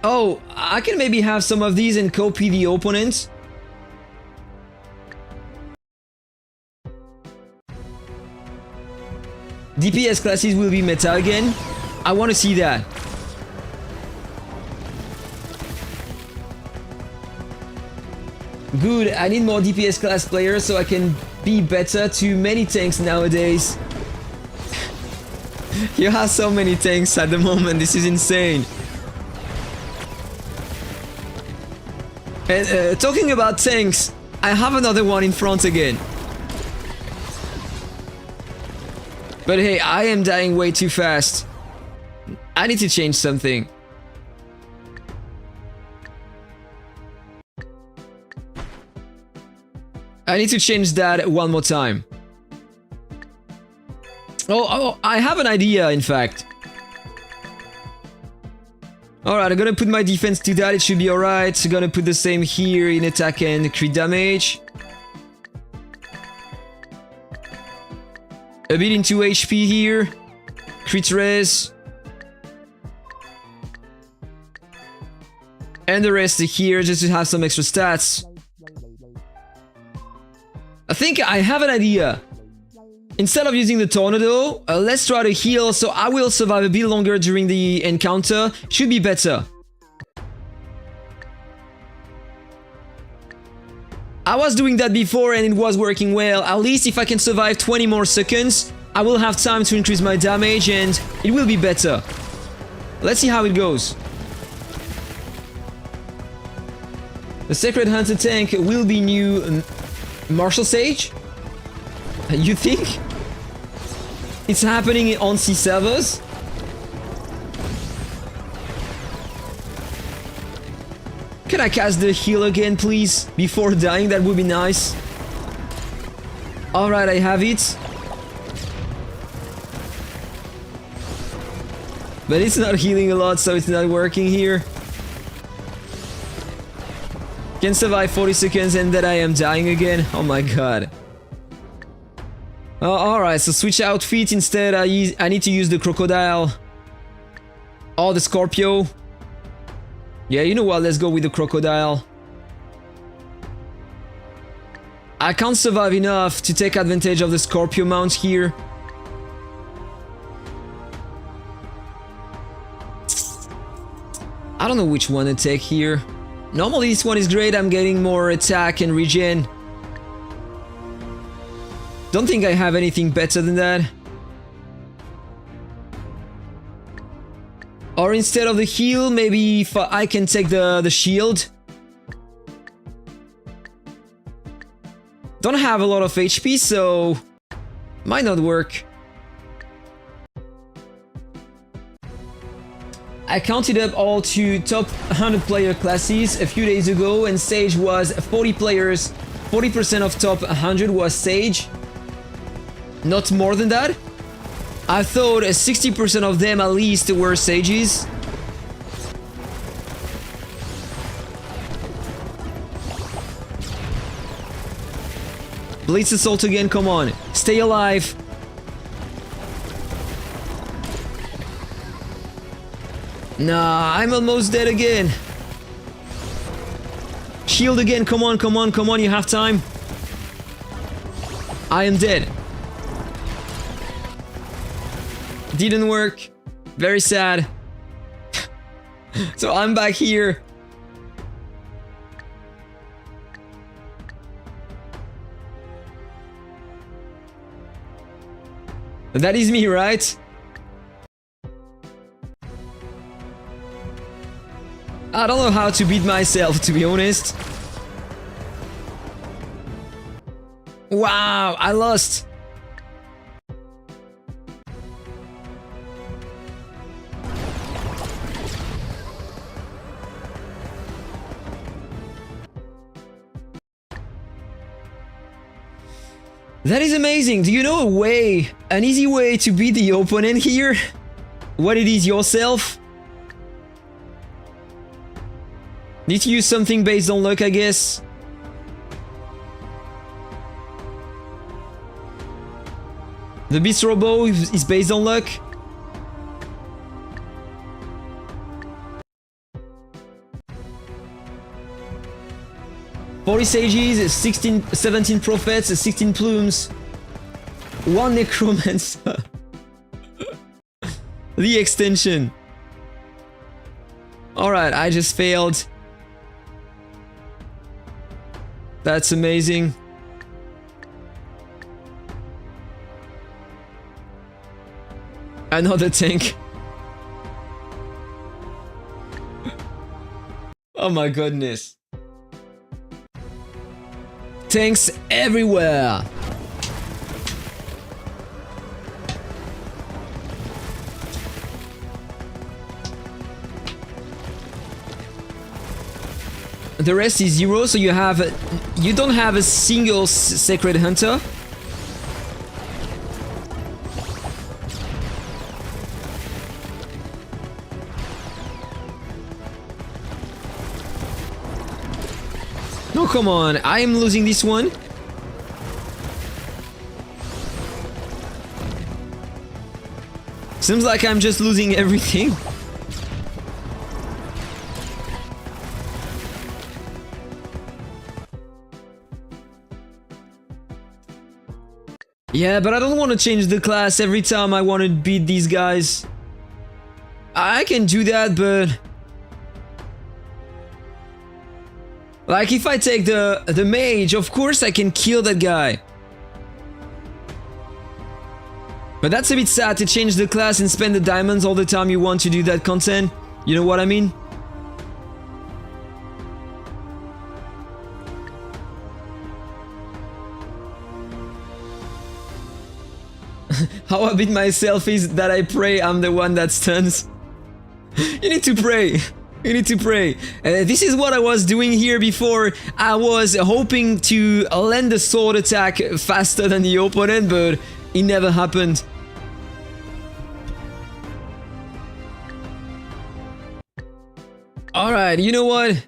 Oh, I can maybe have some of these and copy the opponent. DPS classes will be meta again. I want to see that. Good, I need more DPS class players so I can be better to many tanks nowadays. You have so many tanks at the moment, this is insane. And talking about tanks, I have another one in front again. But hey, I am dying way too fast. I need to change something. I need to change that one more time. Oh, I have an idea, in fact. Alright, I'm gonna put my defense to that, it should be alright. I'm gonna put the same here in attack and crit damage. A bit into HP here. Crit res. And the rest here just to have some extra stats. I think I have an idea. Instead of using the tornado, let's try to heal so I will survive a bit longer during the encounter. Should be better. I was doing that before and it was working well. At least if I can survive 20 more seconds, I will have time to increase my damage and it will be better. Let's see how it goes. The Sacred Hunter tank will be new Martial Sage? You think? It's happening on C servers? Can I cast the heal again, please? Before dying, that would be nice. Alright, I have it. But it's not healing a lot, so it's not working here. Can survive 40 seconds and then I am dying again. Oh my god. Oh, alright, so switch outfit instead. I need to use the crocodile. Or the Scorpio. Yeah, you know what, let's go with the crocodile. I can't survive enough to take advantage of the Scorpio mount here. I don't know which one to take here. Normally this one is great, I'm getting more attack and regen. Don't think I have anything better than that. Or instead of the heal, maybe if I can take the shield. Don't have a lot of HP, so might not work. I counted up all to top 100 player classes a few days ago and Sage was 40 players. 40% of top 100 was Sage. Not more than that. I thought 60% of them at least were Sages. Blitz Assault again, come on. Stay alive. Nah, I'm almost dead again. Shield again, come on, come on, come on, you have time. I am dead. Didn't work. Very sad. So I'm back here. That is me, right? I don't know how to beat myself, to be honest. Wow, I lost. That is amazing. Do you know a way, an easy way to beat the opponent here? What it is yourself? Need to use something based on luck, I guess. The Bistro Bow is based on luck. Forty sages, 17 prophets, 16 plumes, 1 necromancer. The extension. Alright, I just failed. That's amazing. Another tank. Oh my goodness. Tanks everywhere. the rest is 0, so you don't have a single Sacred Hunter. No, come on, I am losing this one. Seems like I'm just losing everything. Yeah, but I don't want to change the class every time I want to beat these guys. I can do that, but... like, if I take the mage, of course I can kill that guy. But that's a bit sad to change the class and spend the diamonds all the time you want to do that content. You know what I mean? How I beat myself is that I pray I'm the one that stuns. You need to pray. You need to pray. This is what I was doing here before. I was hoping to land the sword attack faster than the opponent, but it never happened. Alright, you know what?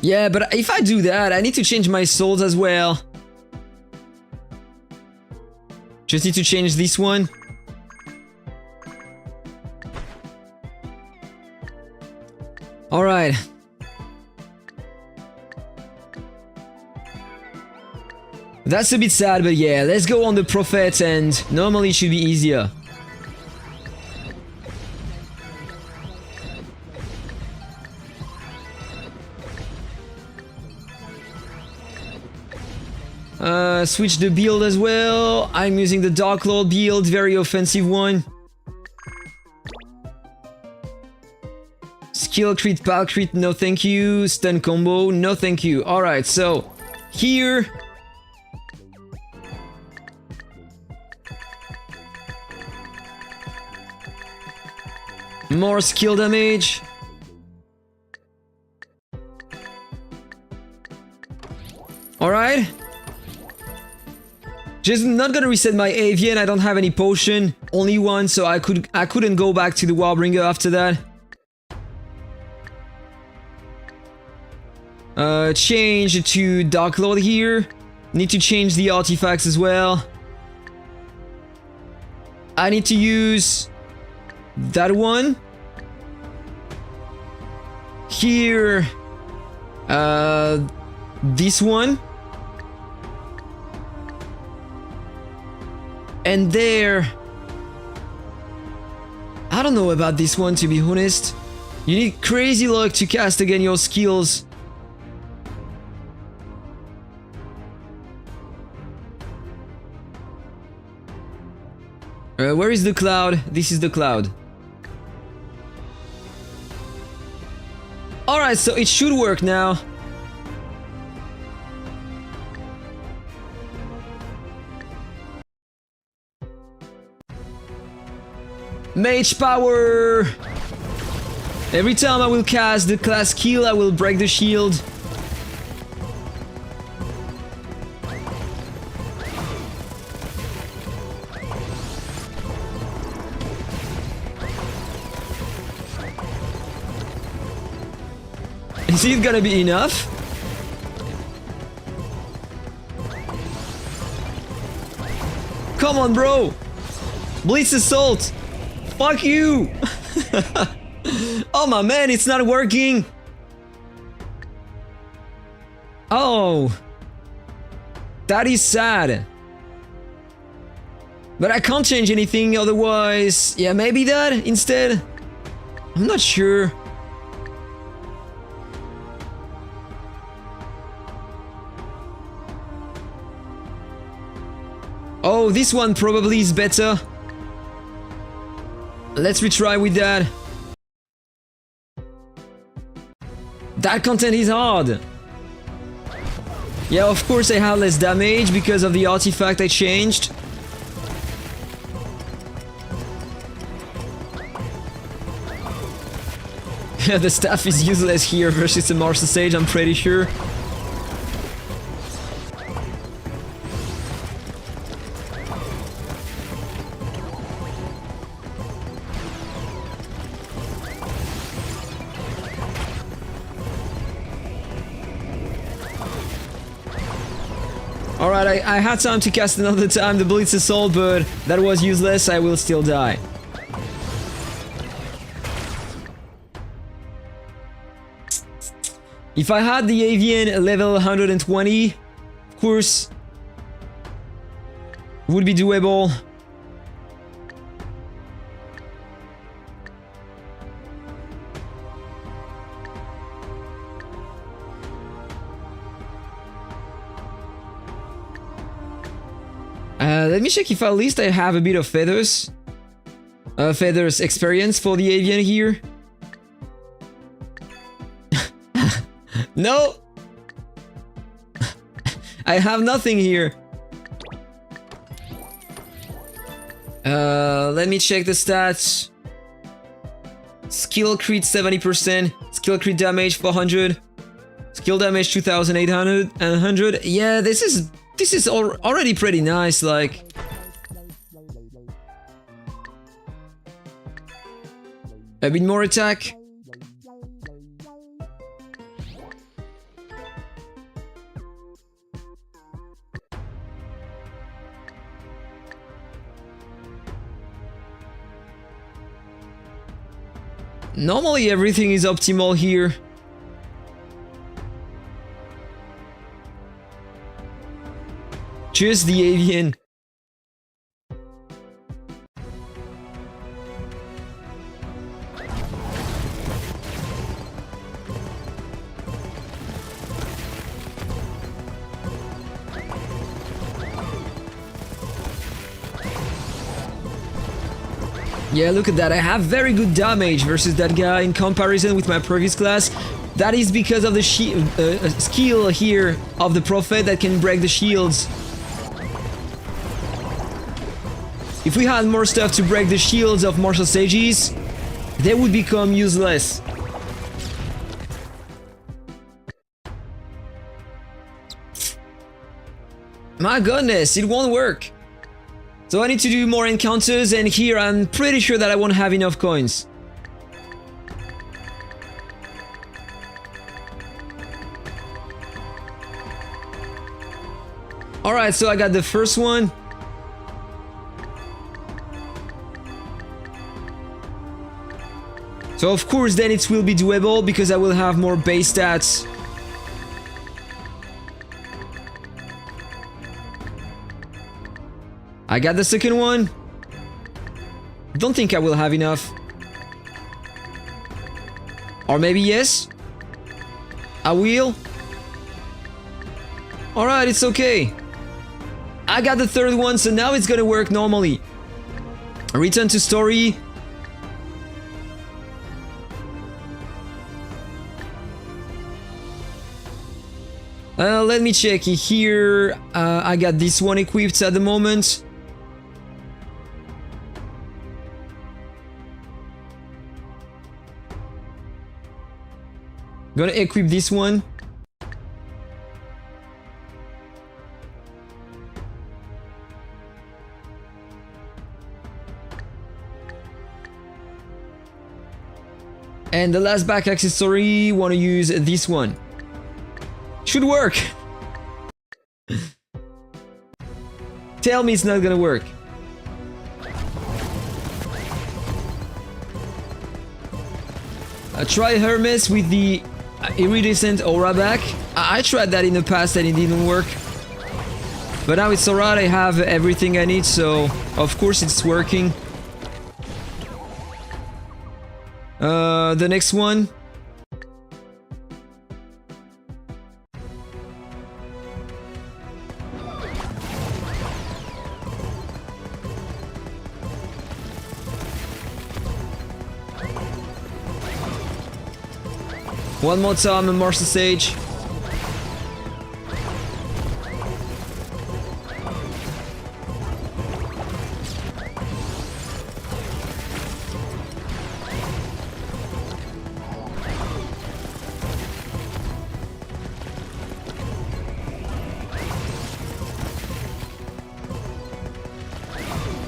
Yeah, but if I do that, I need to change my swords as well. Just need to change this one. Alright. That's a bit sad, but yeah, let's go on the Prophet, and normally it should be easier. Switch the build as well. I'm using the Dark Lord build, very offensive one. Skill crit, pal crit, no thank you. Stun combo, no thank you. Alright, so here. More skill damage. Alright. Just not gonna reset my Avian, I don't have any potion, only one, so I couldn't go back to the WARBRINGER after that. Change to Dark Lord here. Need to change the artifacts as well. I need to use that one. Here, this one. And there... I don't know about this one, to be honest. You need crazy luck to cast again your skills. Where is the cloud? This is the cloud. Alright, so it should work now. Mage power! Every time I will cast the class skill, I will break the shield. Is it gonna be enough? Come on, bro! Blitz Assault! Fuck you! Oh my man, it's not working! Oh! That is sad. But I can't change anything otherwise... yeah, maybe that instead? I'm not sure. Oh, this one probably is better. Let's retry with that. That content is hard. Yeah, of course I have less damage because of the artifact I changed. The staff is useless here versus the Martial Sage, I'm pretty sure. Alright, I had time to cast another time the Blitz Assault, but that was useless, I will still die. If I had the Avian level 120, of course, it would be doable. Let me check if at least I have a bit of feathers. Feathers experience for the Avian here. No! I have nothing here. Let me check the stats. Skill crit 70%, skill crit damage 400, skill damage 2800 and 100. Yeah, this is already pretty nice, like. A bit more attack. Normally everything is optimal here. Just the Avian. Yeah, look at that. I have very good damage versus that guy in comparison with my previous class. That is because of the skill here of the Prophet that can break the shields. If we had more stuff to break the shields of Martial Sages, they would become useless. My goodness, it won't work. So I need to do more encounters, and here I'm pretty sure that I won't have enough coins. Alright, so I got the first one. So of course then it will be doable because I will have more base stats. I got the second one. Don't think I will have enough. Or maybe yes. I will. Alright, it's okay. I got the third one, so now it's gonna work normally. Return to story. Let me check here. I got this one equipped at the moment. Gonna equip this one. And the last back accessory, wanna use this one. Should work. Tell me it's not gonna work. Try Hermes with the iridescent aura back. I tried that in the past and it didn't work. But now it's alright, I have everything I need, so of course it's working. The next one. One more time, a Martial Sage.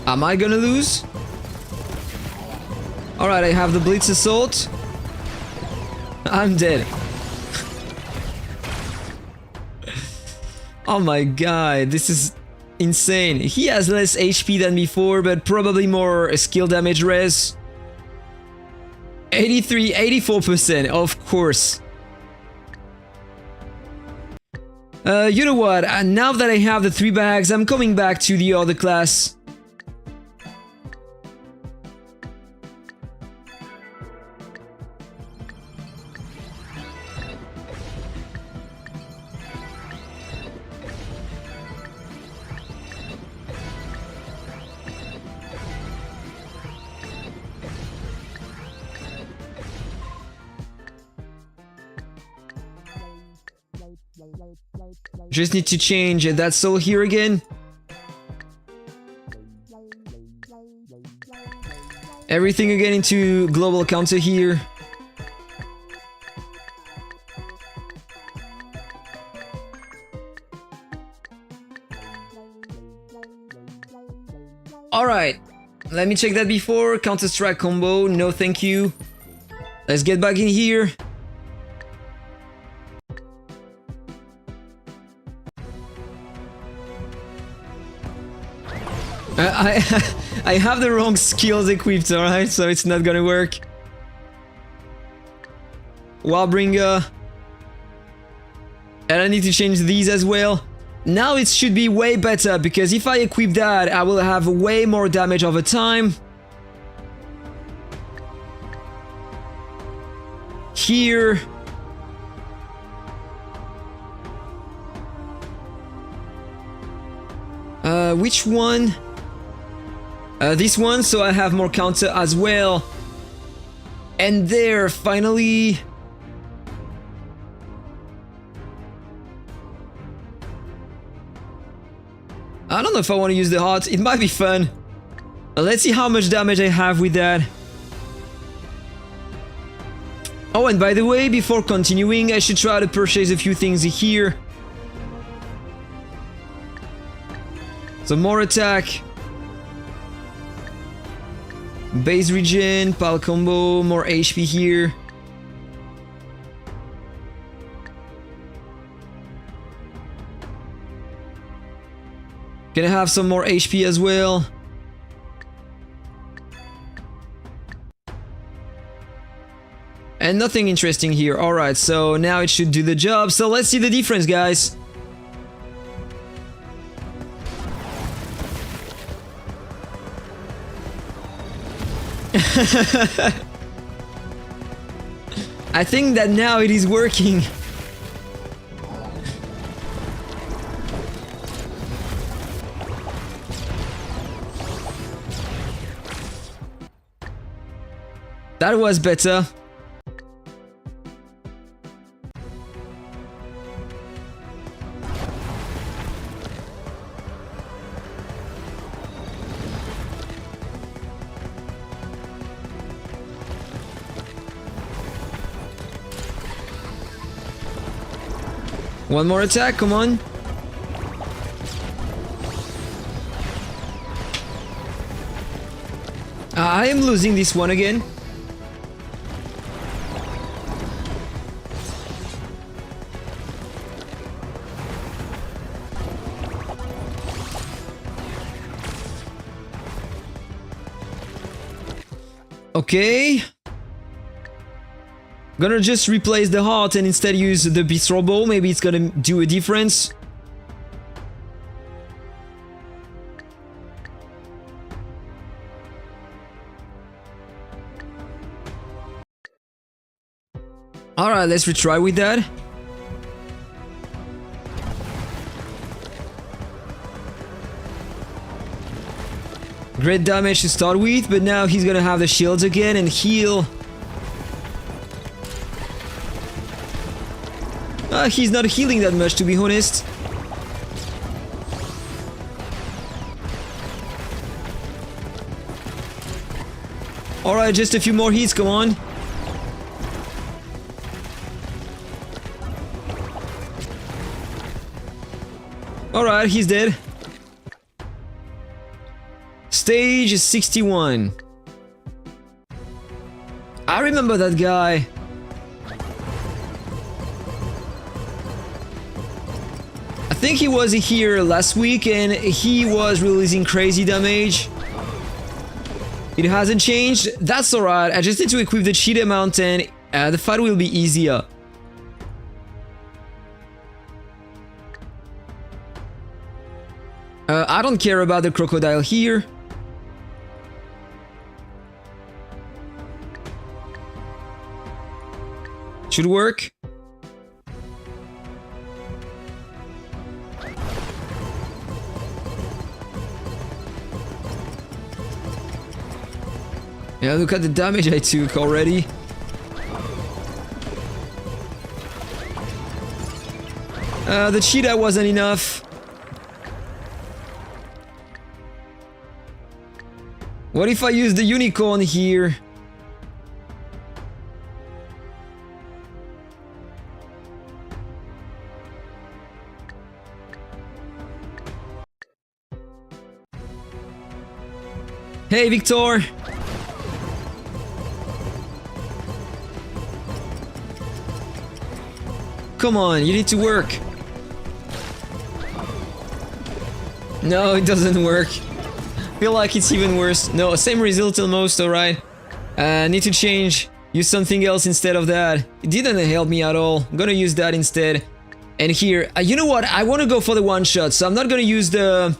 Am I gonna lose? Alright, I have the Blitz Assault. I'm dead. Oh my god, this is insane. He has less HP than before, but probably more skill damage res. 83, 84%, of course. You know what, now that I have the 3 bags, I'm coming back to the other class. Just need to change that soul here again. Everything again into global counter here. Alright, let me check that before. Counter-Strike combo, no thank you. Let's get back in here. I have the wrong skills equipped, alright, so it's not gonna work. WARBRINGER. And I need to change these as well. Now it should be way better, because if I equip that, I will have way more damage over time. Here. Which one? This one, so I have more counter as well. And there, finally. I don't know if I want to use the heart. It might be fun. Let's see how much damage I have with that. Oh, and by the way, before continuing, I should try to purchase a few things here. Some more attack. Base regen, pal combo, more HP here. Gonna have some more HP as well. And nothing interesting here. Alright, so now it should do the job. So let's see the difference, guys. I think that now it is working. That was better. One more attack, come on. I am losing this one again. Okay. Gonna just replace the heart and instead use the Bistro Bowl. Maybe it's gonna do a difference. Alright, let's retry with that. Great damage to start with, but now he's gonna have the shields again and heal. He's not healing that much, to be honest. Alright, just a few more hits, come on. Alright, he's dead. Stage 61. I remember that guy. I think he was here last week and he was releasing crazy damage. It hasn't changed. That's alright. I just need to equip the cheetah mountain. The fight will be easier. I don't care about the crocodile here. Should work. Yeah, look at the damage I took already. The cheetah wasn't enough. What if I use the unicorn here? Hey, Victor! Come on, you need to work. No, it doesn't work. Feel like it's even worse. No, same result almost, alright. Need to change. Use something else instead of that. It didn't help me at all. I'm gonna use that instead. And here, you know what? I want to go for the one shot, so I'm not gonna use the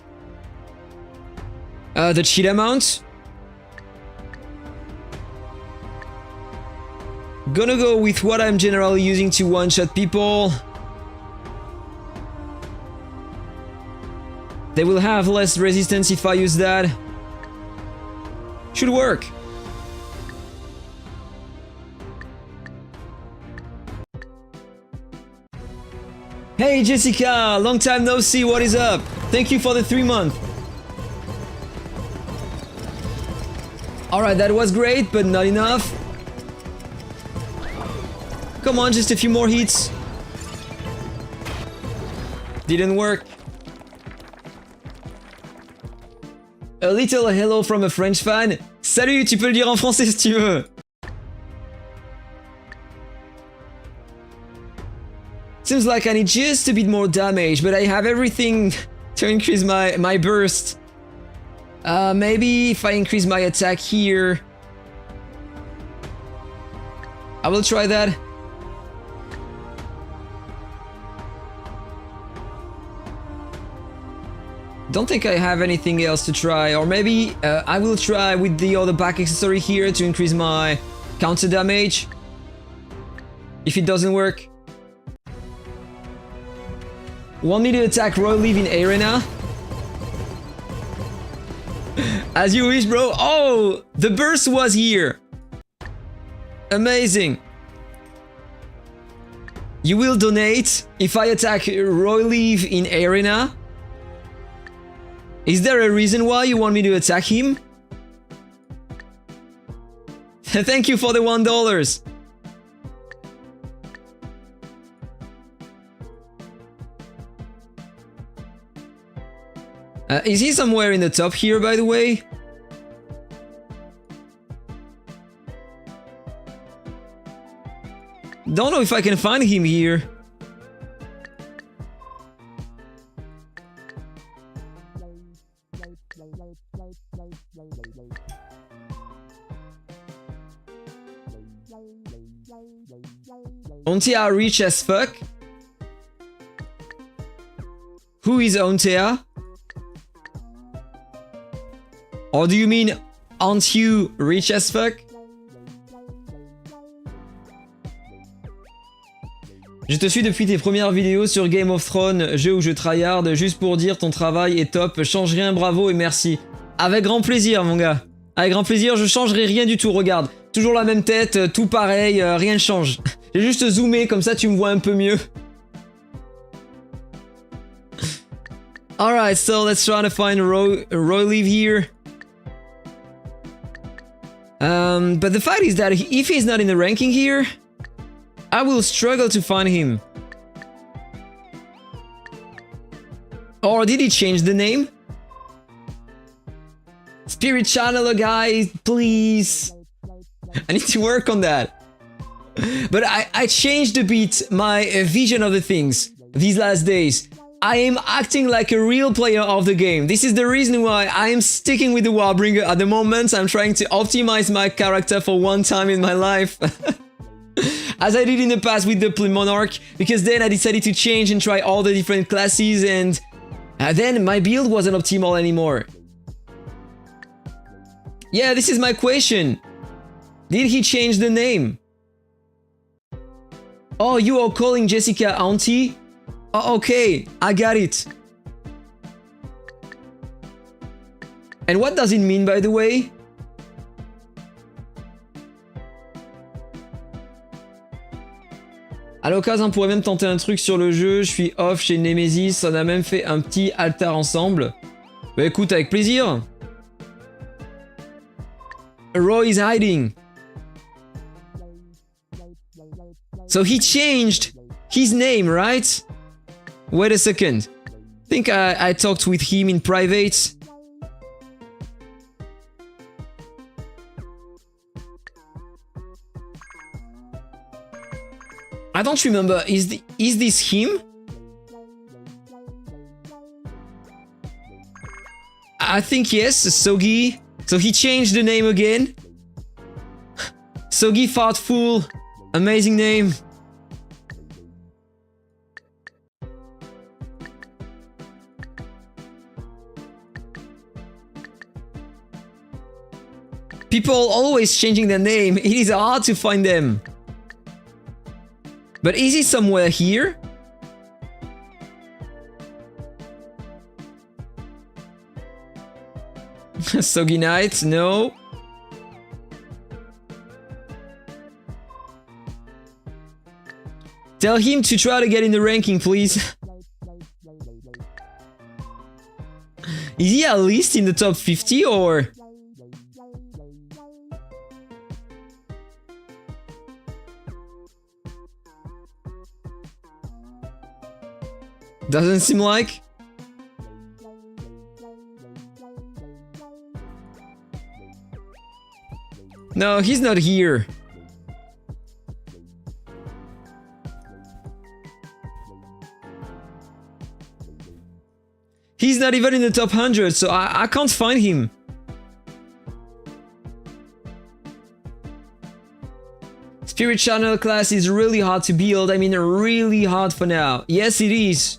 cheetah mount. Gonna go with what I'm generally using to one-shot people. They will have less resistance if I use that. Should work. Hey Jessica, long time no see, what is up? Thank you for the 3 months. Alright, that was great, but not enough. Come on, just a few more hits. Didn't work. A little hello from a French fan. Salut, tu peux le dire en français si tu veux. Seems like I need just a bit more damage, but I have everything to increase my burst. Maybe if I increase my attack here. I will try that. Don't think I have anything else to try, or maybe I will try with the other back accessory here to increase my counter damage. If it doesn't work. Want me to attack Royal Leave in Arena? As you wish, bro. Oh, the burst was here. Amazing. You will donate if I attack Royal Leave in Arena? Is there a reason why you want me to attack him? Thank you for the $1. Is he somewhere in the top here, by the way? Don't know if I can find him here. Ontea rich as fuck? Who is Ontea? Or do you mean, aren't you rich as fuck? Je te suis depuis tes premières vidéos sur Game of Thrones, jeu où je tryhard, juste pour dire ton travail est top, change rien, bravo et merci. Avec grand plaisir mon gars. Avec grand plaisir, je changerai rien du tout, regarde. Toujours la même tête, tout pareil, rien ne change. J'ai juste zoomé, comme ça tu me vois un peu mieux. Alright, so let's try to find Roy Leave here. But the fact is that if he's not in the ranking here, I will struggle to find him. Or did he change the name? Spirit Channeler, guys, please. I need to work on that. But I changed a bit my vision of the things these last days. I am acting like a real player of the game. This is the reason why I am sticking with the Warbringer at the moment. I'm trying to optimize my character for one time in my life. As I did in the past with the Plume Monarch, because then I decided to change and try all the different classes, and then my build wasn't optimal anymore. Yeah, this is my question. Did he change the name? Oh, you are calling Jessica Auntie? Oh, okay, I got it. And what does it mean, by the way? À l'occasion, on pourrait même tenter un truc sur le jeu. Je suis off chez Nemesis. On a même fait un petit altar ensemble. Bah écoute, avec plaisir. Roy is hiding. So he changed his name, right? Wait a second. I think I talked with him in private. I don't remember. Is this him? I think yes, Sogi. So he changed the name again. Sogi Fartful. Amazing name. People always changing their name. It is hard to find them. But is he somewhere here? Soggy Knight, no. Tell him to try to get in the ranking, please. Is he at least in the top 50 or? Doesn't seem like. No, he's not here. He's not even in the top 100, so I can't find him. Spirit Channel class is really hard to build. I mean, really hard for now. Yes, it is.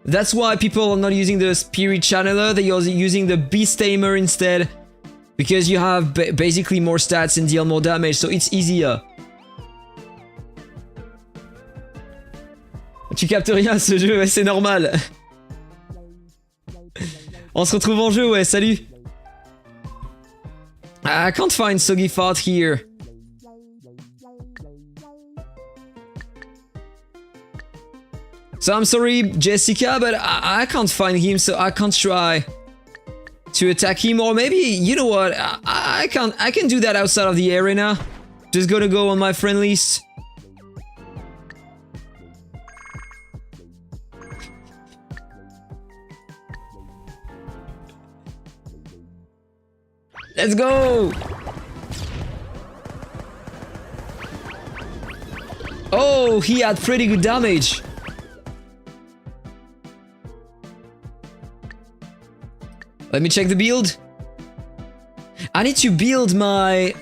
That's why people are not using the Spirit Channeler. They are using the Beast Tamer instead. Because you have basically more stats and deal more damage, so it's easier. Tu captes rien à ce jeu, ouais, c'est normal. On se retrouve en jeu, ouais, salut. I can't find Soggy Fart here. So I'm sorry, Jessica, but I can't find him, so I can't try to attack him. Or maybe, you know what, I can do that outside of the arena. Just gonna go on my friend list. Let's go! Oh, he had pretty good damage. Let me check the build. I need to build my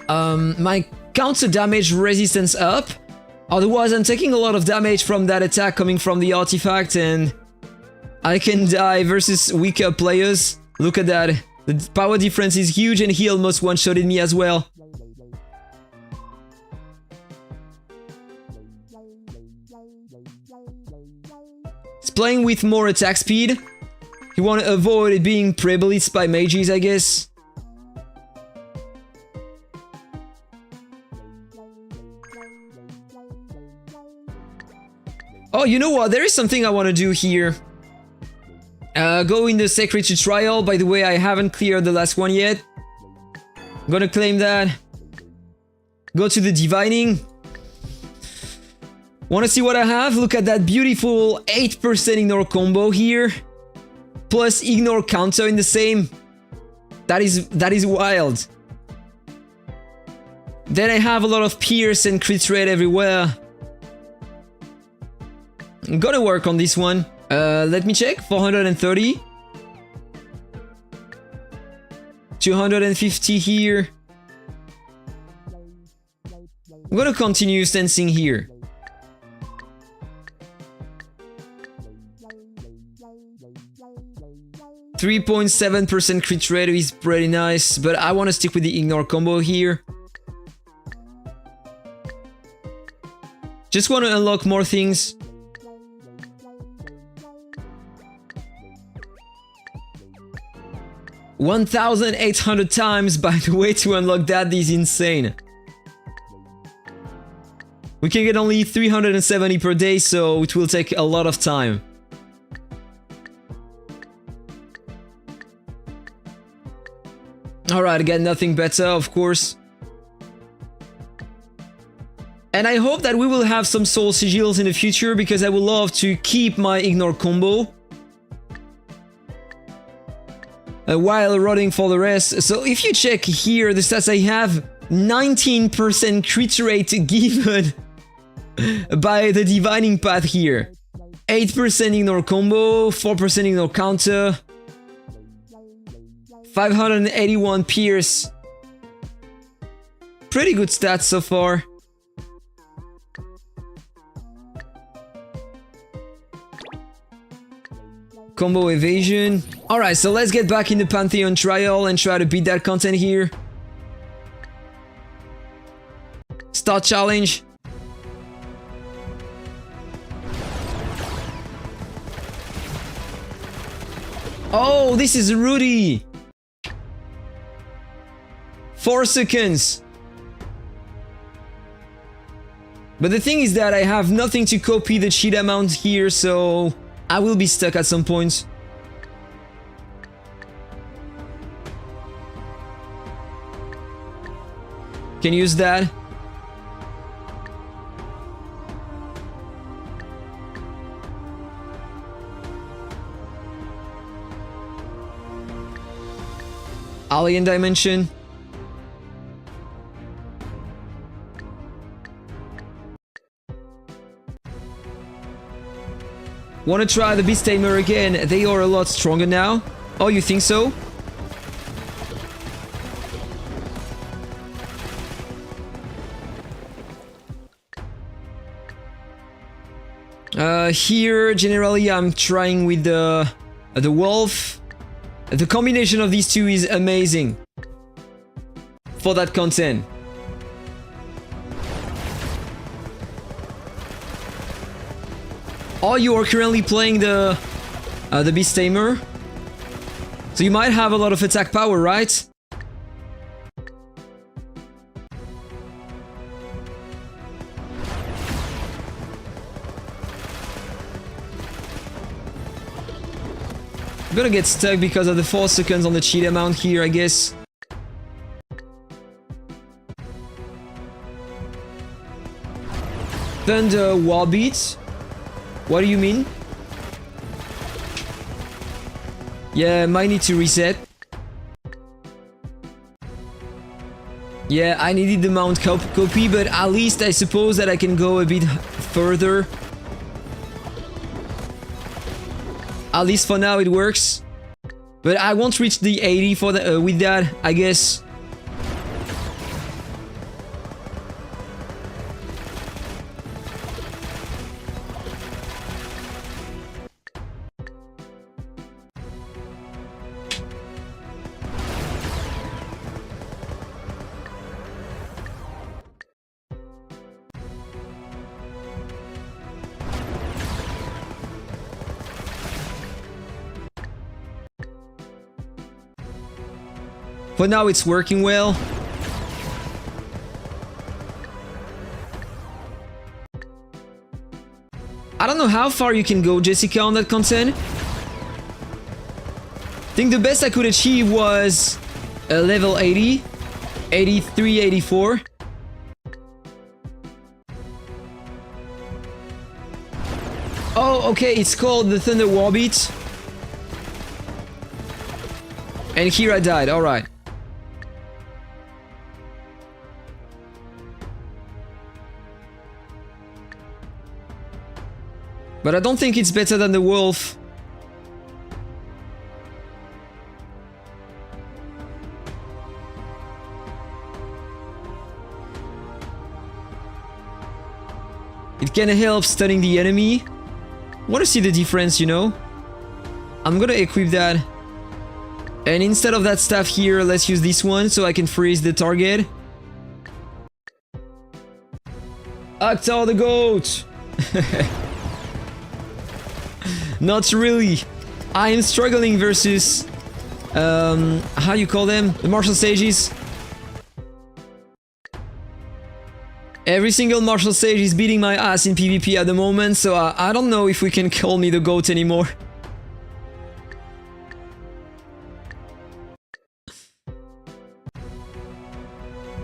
my counter damage resistance up. Otherwise, I'm taking a lot of damage from that attack coming from the artifact, and I can die versus weaker players. Look at that. The power difference is huge, and he almost one-shotted me as well. It's playing with more attack speed. You want to avoid it being pre-blitzed by mages, I guess. Oh, you know what? There is something I want to do here. Go in the Sacred Trial. By the way, I haven't cleared the last one yet. I'm gonna claim that. Go to the Divining. Want to see what I have? Look at that beautiful 8% ignore combo here. Plus ignore counter in the same. That is wild. Then I have a lot of pierce and crit rate everywhere. I'm gonna work on this one. Let me check. 430. 250 here. I'm gonna continue sensing here. 3.7% crit rate is pretty nice, but I want to stick with the ignore combo here. Just want to unlock more things. $1,800 by the way to unlock that is insane. We can get only 370 per day, so it will take a lot of time. Alright, again, nothing better, of course. And I hope that we will have some soul sigils in the future, because I would love to keep my ignore combo while running for the rest. So if you check here, the stats I have, 19% crit rate given by the divining path here. 8% ignore combo, 4% ignore counter, 581 pierce. Pretty good stats so far. Combo evasion. Alright, so let's get back in the Pantheon trial and try to beat that content here. Start challenge. Oh, this is Rudy. 4 seconds. But the thing is that I have nothing to copy the cheat amount here, so I will be stuck at some point. Can use that. Alien dimension. Wanna try the Beast Tamer again? They are a lot stronger now. Oh, you think so? Here, generally, I'm trying with the wolf. The combination of these two is amazing for that content. Oh, you are currently playing the Beast Tamer, so you might have a lot of attack power, right? I'm gonna get stuck because of the 4 seconds on the cheat amount here, I guess. Thunder wall beat? What do you mean? Yeah, might need to reset. Yeah, I needed the mount copy, but at least I suppose that I can go a bit further. At least for now it works. But I won't reach the 80 for the, with that, I guess. For now it's working well. I don't know how far you can go, Jessica, on that content. I think the best I could achieve was level 80, 83, 84. Oh, okay, it's called the Thunder Warbeat. And here I died, alright. But I don't think it's better than the wolf. It can help stunning the enemy. Want to see the difference, you know? I'm gonna equip that. And instead of that staff here, let's use this one so I can freeze the target. Aptoide the goat! Not really. I am struggling versus... how you call them? The martial sages. Every single martial sage is beating my ass in PvP at the moment, so I don't know if we can call me the goat anymore.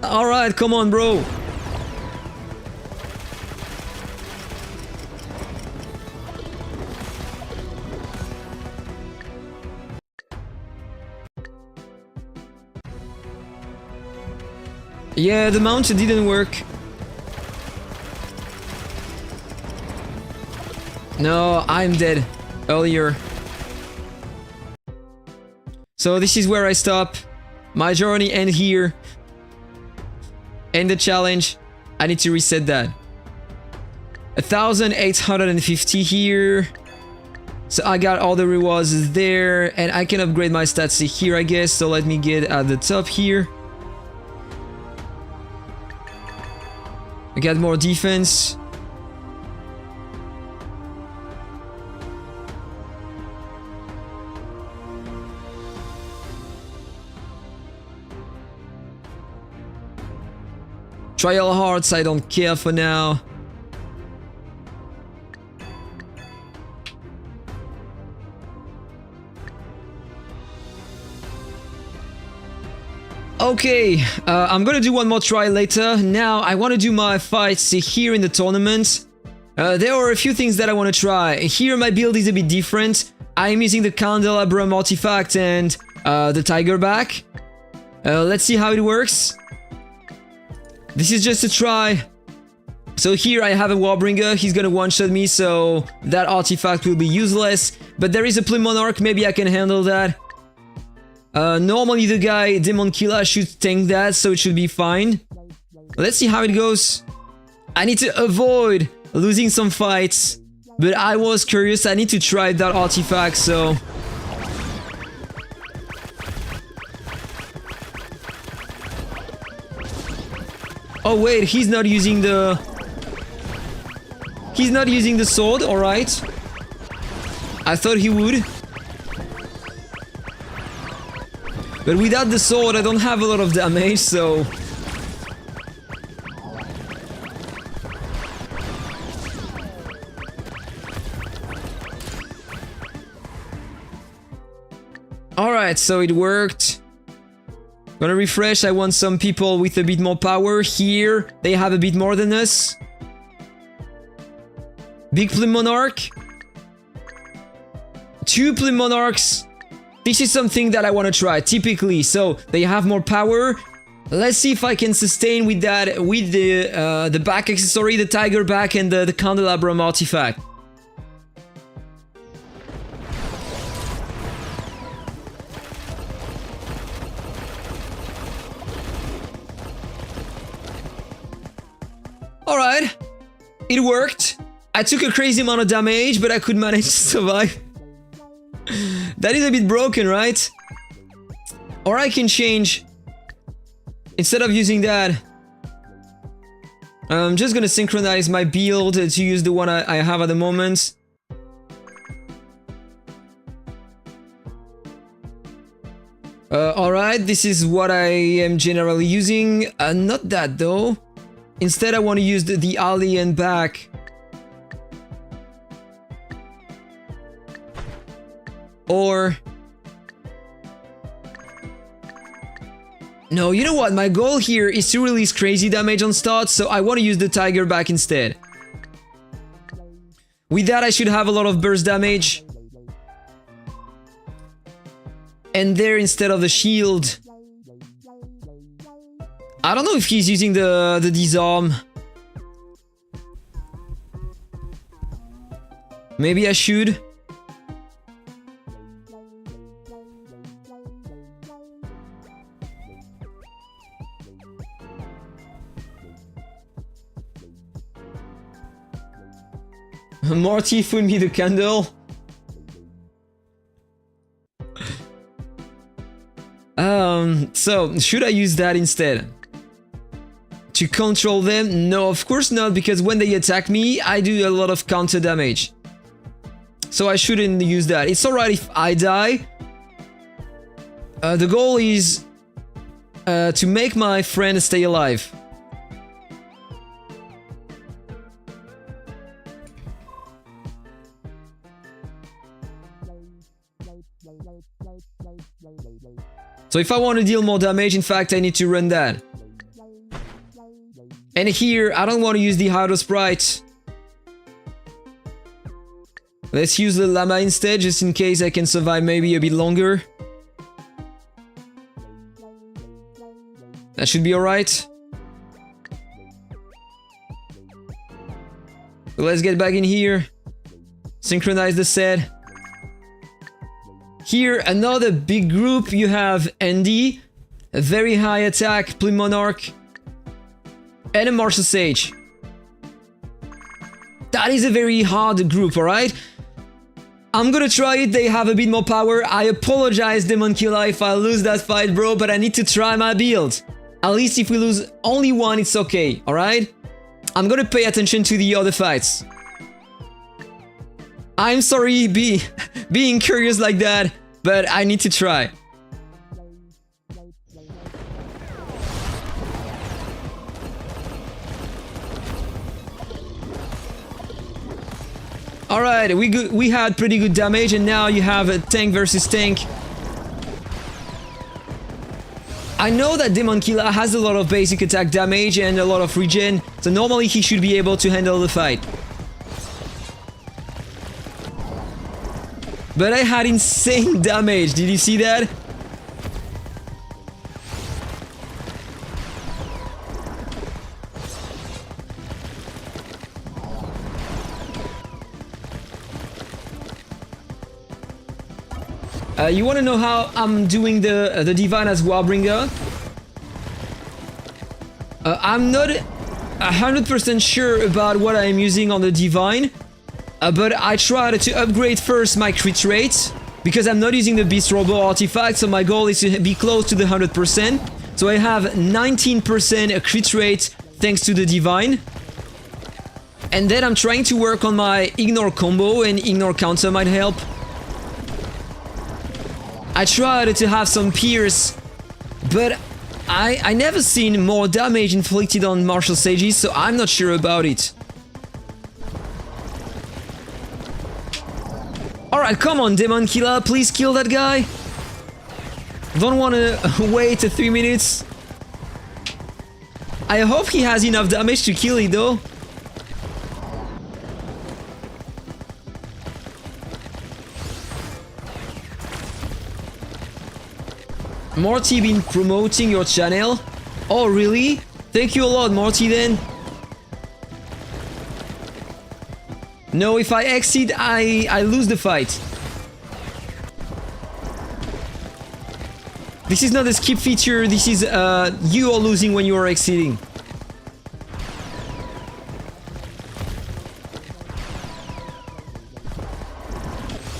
Alright, come on, bro. Yeah, the mount didn't work. No, I'm dead earlier. So this is where I stop. My journey ends here. End the challenge. I need to reset that. 1850 here. So I got all the rewards there. And I can upgrade my stats here, I guess. So let me get at the top here. I got more defense. Trial hearts, I don't care for now. Okay, I'm gonna do one more try later. Now, I want to do my fights here in the tournament. There are a few things that I want to try. Here, my build is a bit different. I'm using the candelabrum artifact and the tiger back. Let's see how it works. This is just a try. So here I have a Warbringer, he's gonna one-shot me, so that artifact will be useless. But there is a Plume Monarch, maybe I can handle that. Normally the guy, Demon Killer, should tank that, so it should be fine. Let's see how it goes. I need to avoid losing some fights. But I was curious, I need to try that artifact, so... Oh wait, he's not using the... He's not using the sword, alright. I thought he would. But without the sword, I don't have a lot of damage, so... Alright, so it worked. Gonna refresh, I want some people with a bit more power. Here, they have a bit more than us. Big Plume Monarch. 2 Plume Monarchs. This is something that I want to try, typically. So, they have more power. Let's see if I can sustain with that, with the back accessory, the tiger back and the candelabrum artifact. Alright, it worked. I took a crazy amount of damage, but I could manage to survive. That is a bit broken, right? Or I can change. Instead of using that, I'm just gonna synchronize my build to use the one I have at the moment. Alright, this is what I am generally using. Not that though. Instead, I want to use the alien back. Or... No, you know what? My goal here is to release crazy damage on start, so I want to use the tiger back instead. With that, I should have a lot of burst damage. and there instead of the shield. I don't know if he's using the disarm. Maybe I should. Morty, fool me the candle. So should I use that instead? To control them? No, of course not, because when they attack me, I do a lot of counter damage. So I shouldn't use that. It's alright if I die. The goal is to make my friend stay alive. So if I want to deal more damage, in fact, I need to run that. And here, I don't want to use the Hydro Sprite. Let's use the Llama instead, just in case I can survive maybe a bit longer. That should be alright. So let's get back in here. Synchronize the set. Here, another big group. You have Andy, a very high attack, Plume Monarch, and a Martial Sage. That is a very hard group, alright? I'm gonna try it, they have a bit more power. I apologize, Demon Killer, if I lose that fight, bro, but I need to try my build. At least if we lose only one, it's okay, alright? I'm gonna pay attention to the other fights. I'm sorry being curious like that, but I need to try. Alright, we had pretty good damage, and now you have a tank versus tank. I know that Demon Killer has a lot of basic attack damage and a lot of regen, so normally he should be able to handle the fight. But I had insane damage, did you see that? You want to know how I'm doing the Divine as Warbringer? I'm not 100% sure about what I'm using on the Divine, but I tried to upgrade first my crit rate, because I'm not using the Beast Robo artifact, so my goal is to be close to the 100%. So I have 19% crit rate thanks to the Divine. And then I'm trying to work on my Ignore combo, and Ignore counter might help. I tried to have some Pierce, but I never seen more damage inflicted on Martial Sages, so I'm not sure about it. Alright, come on, Demon Killer, please kill that guy. Don't want to wait 3 minutes. I hope he has enough damage to kill it though. Morty been promoting your channel? Oh really? Thank you a lot, Morty then. No, if I exceed, I lose the fight. This is not a skip feature, this is you are losing when you are exceeding.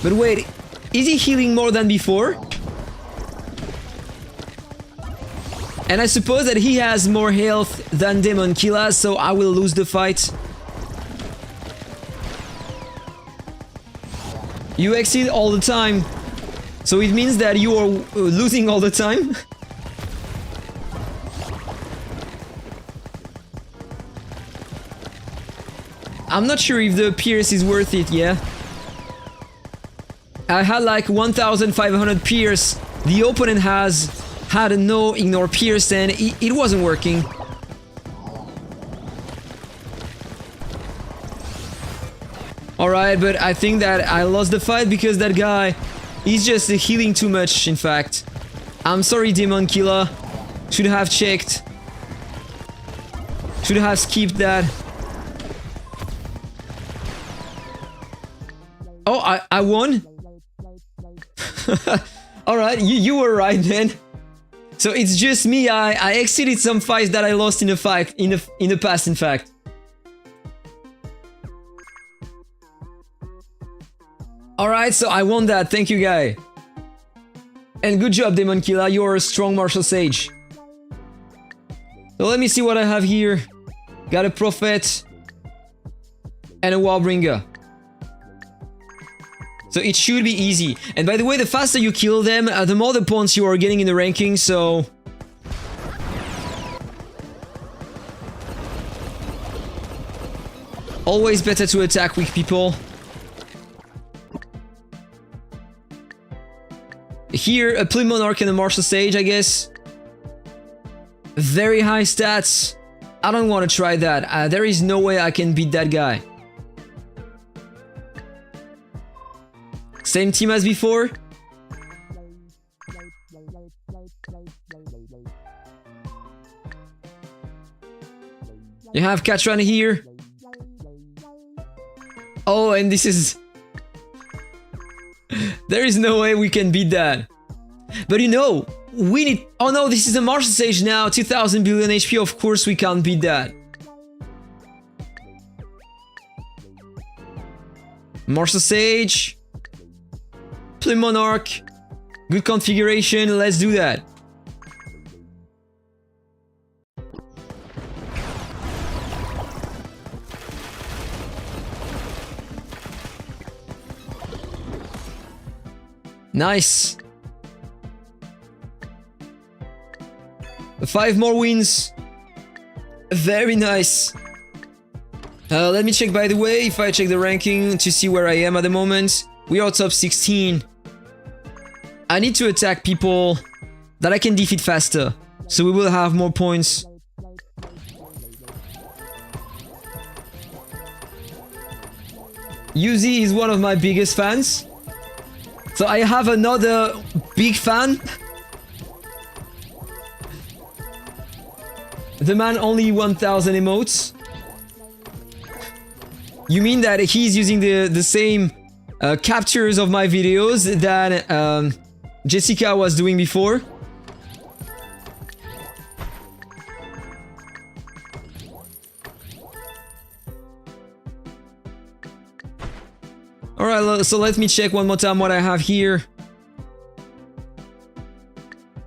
But wait, is he healing more than before? And I suppose that he has more health than Demon Killer, so I will lose the fight. You exceed all the time, so it means that you are losing all the time. I'm not sure if the Pierce is worth it, yeah? I had like 1500 Pierce, the opponent had no Ignore Pierce, and it wasn't working. Alright, but I think that I lost the fight because that guy He's just healing too much, in fact. I'm sorry, Demon Killer. Should have checked. Should have skipped that. Oh, I won? Alright, you were right then. So it's just me, I exceeded some fights that I lost in the past, in fact. Alright, so I won that, thank you, guy. And good job, Demon Killer, you're a strong martial sage. So let me see what I have here. Got a Prophet. And a Warbringer. So it should be easy. And by the way, the faster you kill them, the more the points you are getting in the ranking, so... Always better to attack weak people. Here, a Plym Monarch and a Martial Sage, I guess. Very high stats. I don't want to try that. There is no way I can beat that guy. Same team as before. You have Katran here. Oh, and this is... There is no way we can beat that. But you know, we need... Oh no, this is a Martial Sage now. 2000 billion HP, of course we can't beat that. Martial Sage. Plym Monarch. Good configuration, let's do that. Nice. 5 more wins. Very nice. Let me check, by the way, if I check the ranking to see where I am at the moment. We are top 16. I need to attack people that I can defeat faster, so we will have more points. Yuzi is one of my biggest fans. So I have another big fan. The man only 1000 emotes. You mean that he's using the same captures of my videos that Jessica was doing before? Alright, so let me check one more time what I have here.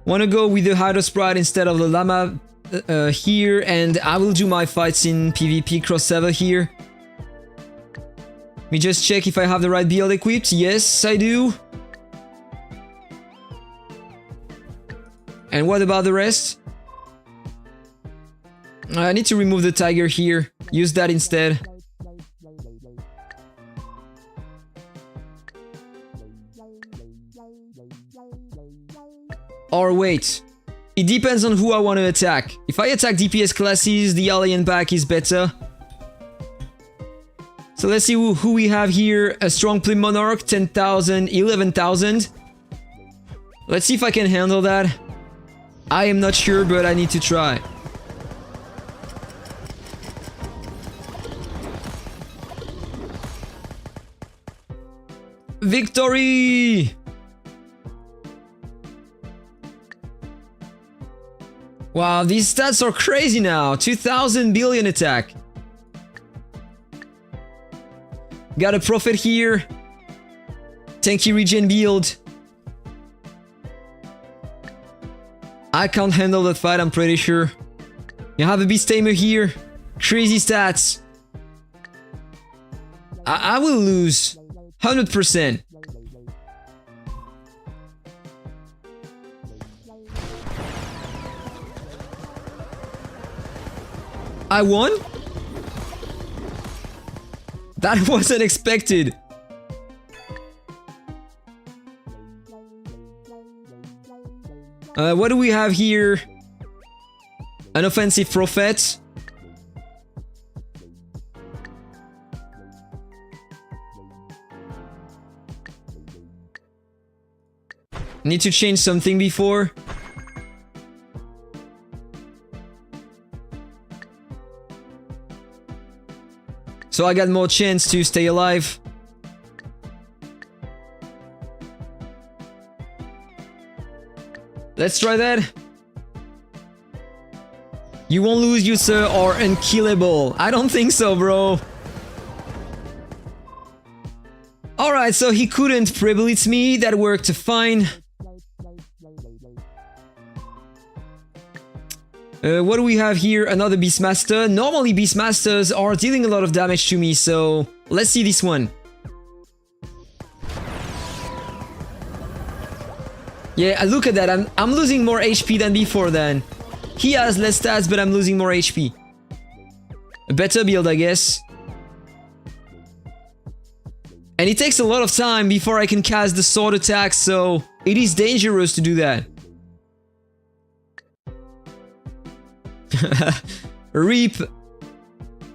Wanna go with the Hydro Sprite instead of the Llama here, and I will do my fights in PvP cross-server here. Let me just check if I have the right build equipped. Yes, I do. And what about the rest? I need to remove the tiger here. Use that instead. Or wait. It depends on who I want to attack. If I attack DPS classes, the Alien pack is better. So let's see who we have here. A strong Plym Monarch, 10,000, 11,000. Let's see if I can handle that. I am not sure, but I need to try. Victory! Wow, these stats are crazy now. 2000 billion attack. Got a Prophet here. Tanky regen build. I can't handle that fight, I'm pretty sure. You have a Beast Tamer here. Crazy stats. I will lose. 100%. I won? That was unexpected. What do we have here? An offensive Prophet. Need to change something before. So I got more chance to stay alive. Let's try that. You won't lose, you sir are unkillable. I don't think so, bro. Alright, so he couldn't pre-blitz me, that worked fine. What do we have here? Another Beastmaster. Normally Beastmasters are dealing a lot of damage to me, so let's see this one. Yeah, look at that, I'm losing more HP than before then. He has less stats, but I'm losing more HP. A better build, I guess. And it takes a lot of time before I can cast the sword attack, so it is dangerous to do that. Reap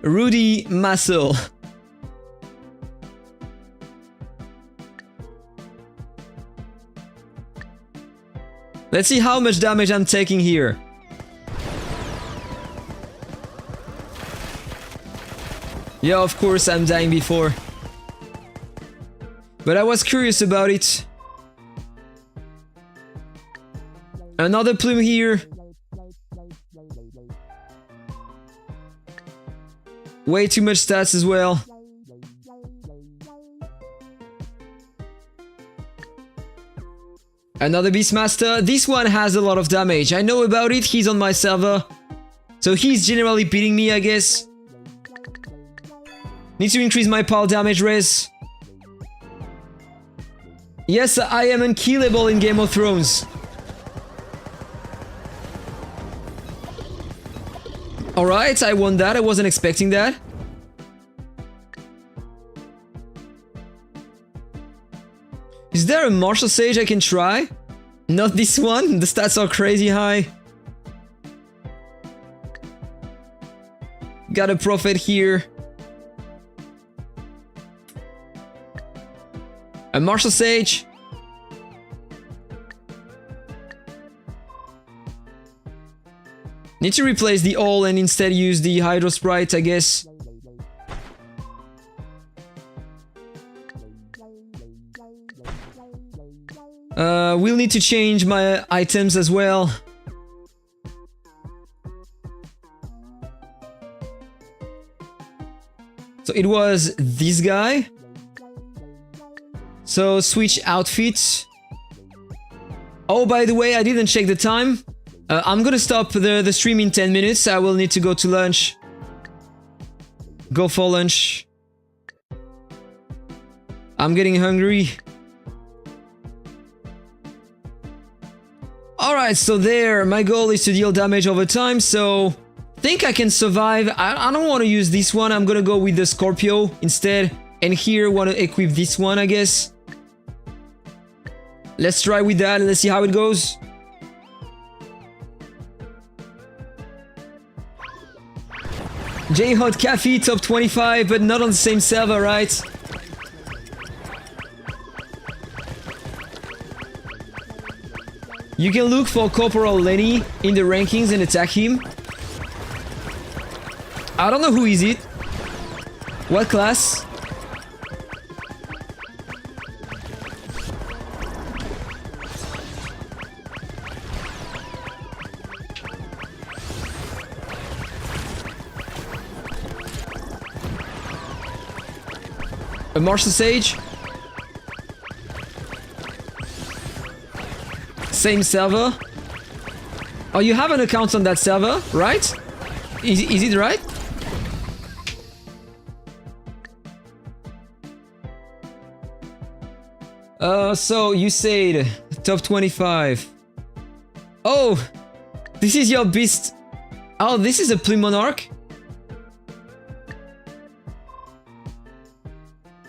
Rudy Muscle. Let's see how much damage I'm taking here. Yeah, of course I'm dying before. But I was curious about it. Another plume here. Way too much stats as well. Another Beastmaster. This one has a lot of damage. I know about it. He's on my server. So he's generally beating me, I guess. Need to increase my pile damage res. Yes, I am unkillable in Game of Thrones. Alright, I won that. I wasn't expecting that. Is there a Martial Sage I can try? Not this one. The stats are crazy high. Got a Prophet here. A Martial Sage. Need to replace the All and instead use the Hydro Sprite, I guess. We'll need to change my items as well. So it was this guy. So switch outfits. Oh, by the way, I didn't check the time. I'm gonna stop the stream in 10 minutes. I will need to go to lunch. Go for lunch. I'm getting hungry. Alright, so there. My goal is to deal damage over time, so think I can survive. I don't want to use this one. I'm gonna go with the Scorpio instead. And here, want to equip this one, I guess. Let's try with that. Let's see how it goes. J-Hot Cafe, top 25, but not on the same server, right? You can look for Corporal Lenny in the rankings and attack him. I don't know who is it. What class? A Martial Sage. Same server. Oh, you have an account on that server, right? Is it right? So you said top 25. Oh, this is your beast. Oh, this is a Plume Monarch.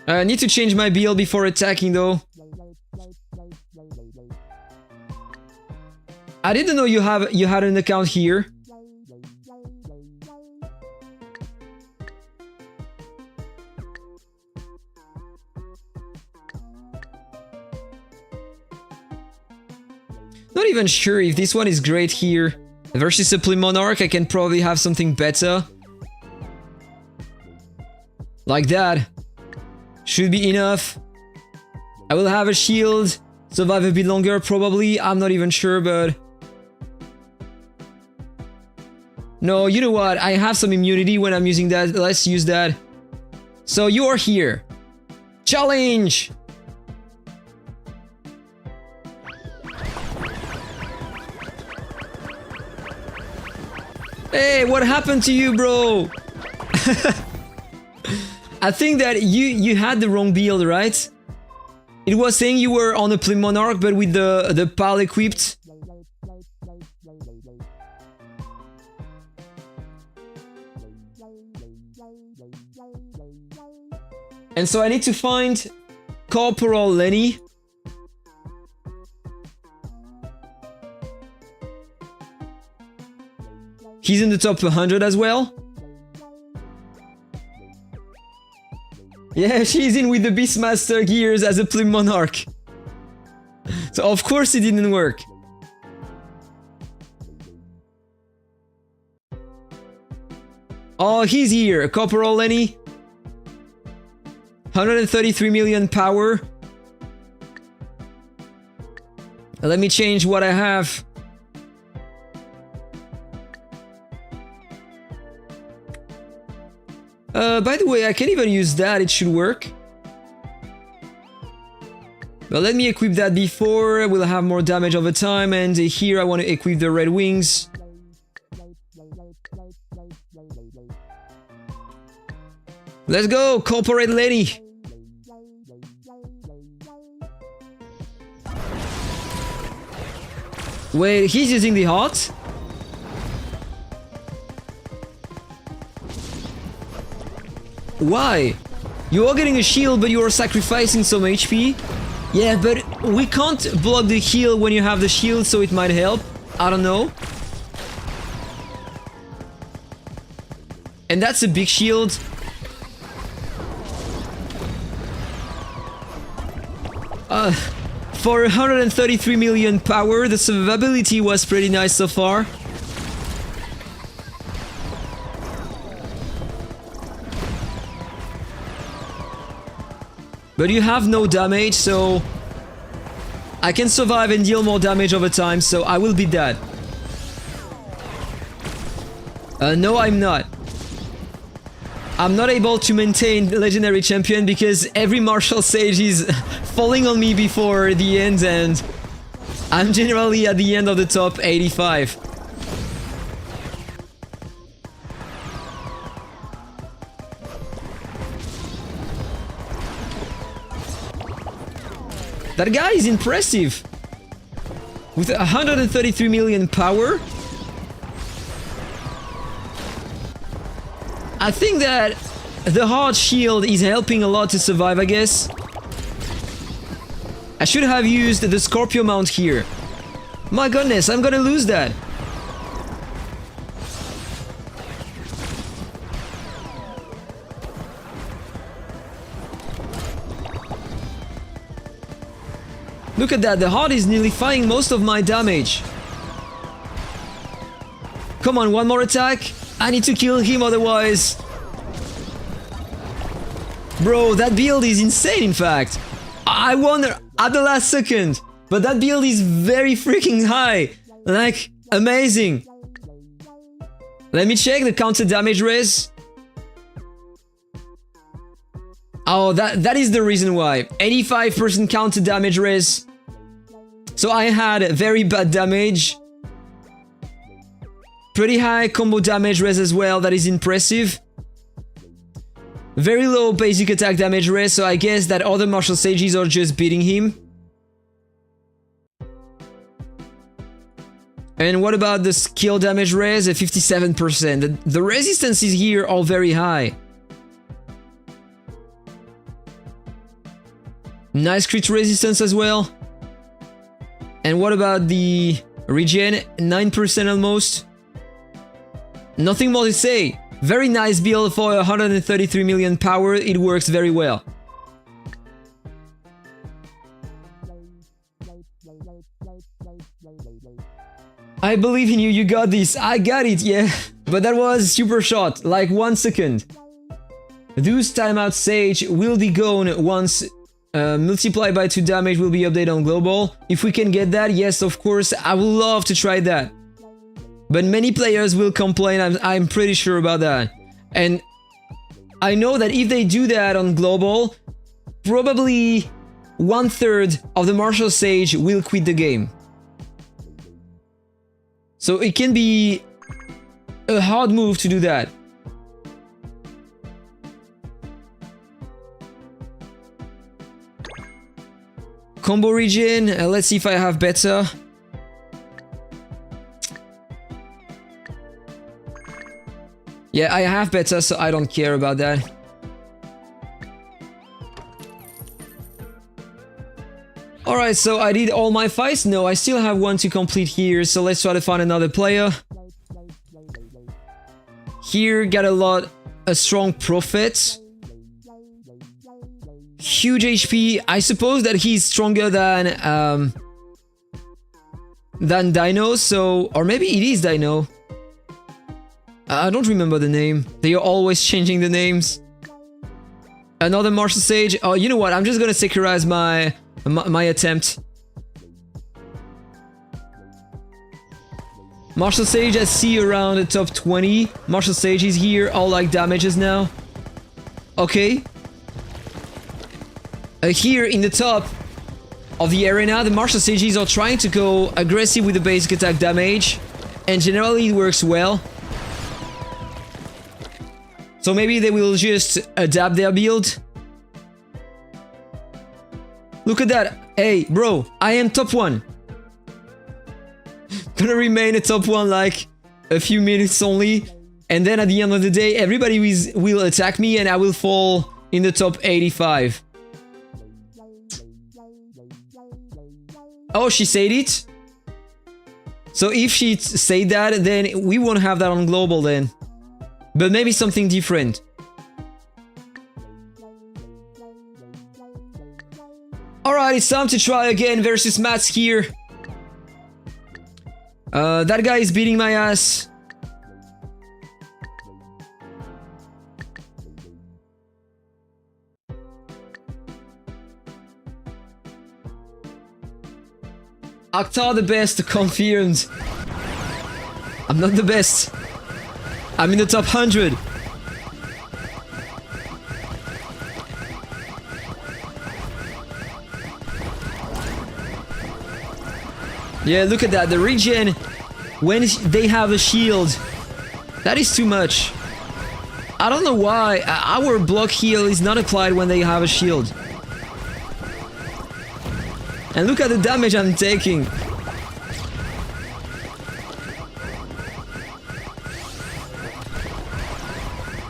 I need to change my build before attacking though. I didn't know you had an account here. Not even sure if this one is great here. Versus a Play Monarch, I can probably have something better. Like that. Should be enough. I will have a shield. Survive a bit longer, probably. I'm not even sure, but... No, you know what? I have some immunity when I'm using that. Let's use that. So you are here. Challenge! Hey, what happened to you, bro? I think that you had the wrong build, right? It was saying you were on a Play Monarch, but with the PAL equipped. And so I need to find Corporal Lenny. He's in the top 100 as well. Yeah, she's in with the Beastmaster gears as a Play Monarch. So of course it didn't work. Oh, he's here, Corporal Lenny. 133 million power. Let me change what I have. By the way, I can even use that, it should work. But let me equip that before, we'll have more damage over time, and here I want to equip the red wings. Let's go, Corporate Lenny! Wait, he's using the heart? Why? You are getting a shield, but you are sacrificing some HP? Yeah, but we can't block the heal when you have the shield, so it might help. I don't know. And that's a big shield. For 133 million power, the survivability was pretty nice so far. But you have no damage, so I can survive and deal more damage over time, so I will beat that. No, I'm not. I'm not able to maintain Legendary Champion because every Martial Sage is falling on me before the end, and I'm generally at the end of the top 85. That guy is impressive! With 133 million power. I think that the hard shield is helping a lot to survive, I guess. I should have used the Scorpio mount here. My goodness, I'm gonna lose that. Look at that, the heart is nulllifying most of my damage. Come on, one more attack. I need to kill him otherwise. Bro, that build is insane, in fact. I won at the last second. But that build is very freaking high. Like, amazing. Let me check the counter damage res. Oh, that is the reason why. 85% counter damage res. So I had very bad damage. Pretty high combo damage res as well, that is impressive. Very low basic attack damage res, so I guess that other Martial Sages are just beating him. And what about the skill damage res? 57%. The resistances here are very high. Nice crit resistance as well. And what about the regen? 9% almost. Nothing more to say. Very nice build for 133 million power. It works very well. I believe in you, you got this. I got it, yeah. But that was super short, like 1 second. Those timeout sage will be gone once multiplied by 2 damage will be updated on global. If we can get that, yes, of course, I would love to try that. But many players will complain, I'm pretty sure about that. And I know that if they do that on global, probably 1/3 of the martial sage will quit the game. So it can be a hard move to do that. Combo region, let's see if I have better. Yeah, I have better, so I don't care about that. Alright, so I did all my fights. No, I still have one to complete here, so let's try to find another player. Here, got a strong prophet. Huge HP. I suppose that he's stronger than Dino, so... Or maybe it is Dino. I don't remember the name. They are always changing the names. Another martial sage. Oh, you know what? I'm just gonna securize my attempt. Martial sage I see around the top 20. Martial sage is here, all like damages now. Okay. Here in the top of the arena, the martial sages are trying to go aggressive with the basic attack damage, and generally it works well. So maybe they will just adapt their build. Look at that. Hey, bro, I am top 1. Gonna remain a top 1 like a few minutes only. And then at the end of the day, everybody will attack me and I will fall in the top 85. Oh, she said it? So if she said that, then we won't have that on global then. But maybe something different. Alright, it's time to try again versus Mats here. That guy is beating my ass. Octa the best, confirmed. I'm not the best. I'm in the top 100. Yeah, look at that. The regen, when they have a shield, that is too much. I don't know why our block heal is not applied when they have a shield. And look at the damage I'm taking.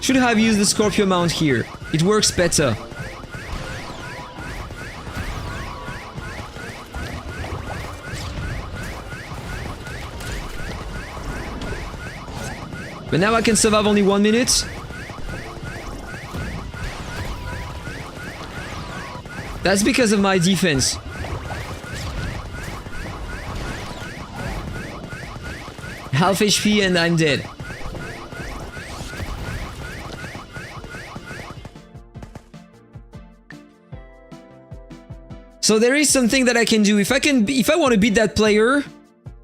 Should have used the Scorpio mount here. It works better. But now I can survive only 1 minute. That's because of my defense. Half HP and I'm dead. So there is something that I can do. If I want to beat that player,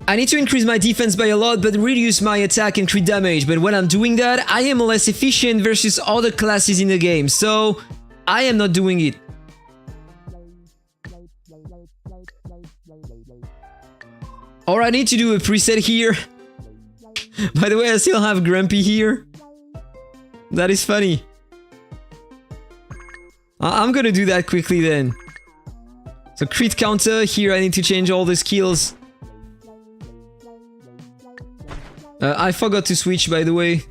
I need to increase my defense by a lot, but reduce my attack and crit damage. But when I'm doing that, I am less efficient versus other classes in the game. So I am not doing it. Or I need to do a preset here. By the way, I still have Grumpy here. That is funny. I'm gonna do that quickly then. So crit counter, here I need to change all the skills. I forgot to switch, by the way.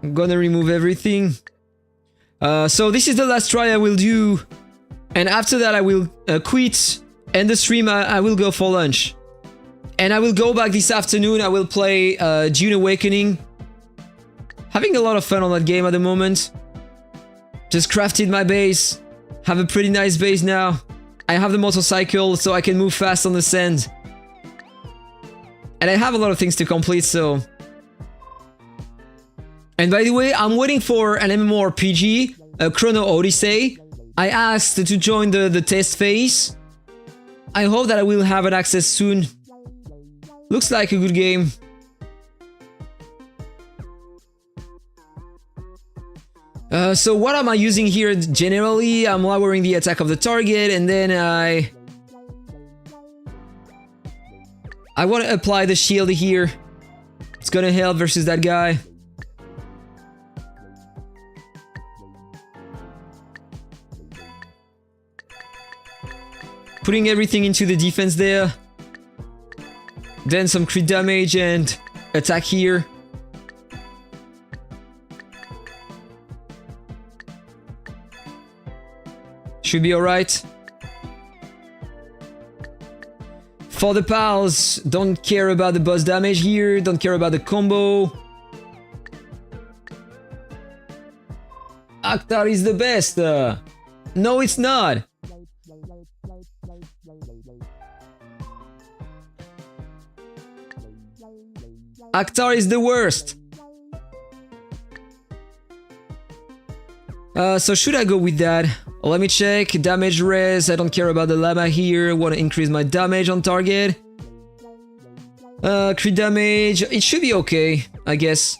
I'm gonna remove everything. So this is the last try I will do. And after that I will quit. End the stream, I will go for lunch. And I will go back this afternoon, I will play Dune Awakening. Having a lot of fun on that game at the moment. Just crafted my base. Have a pretty nice base now. I have the motorcycle, so I can move fast on the sand. And I have a lot of things to complete, so... And by the way, I'm waiting for an MMORPG, a Chrono Odyssey. I asked to join the test phase. I hope that I will have an access soon. Looks like a good game. So what am I using here generally? I'm lowering the attack of the target, and then I want to apply the shield here. It's gonna help versus that guy. Putting everything into the defense there. Then some crit damage and attack here. Should be alright. For the pals, don't care about the boss damage here, don't care about the combo. Akhtar is the best! No, it's not! Akhtar is the worst! So should I go with that? Let me check. Damage res. I don't care about the llama here. Want to increase my damage on target. Crit damage. It should be okay, I guess.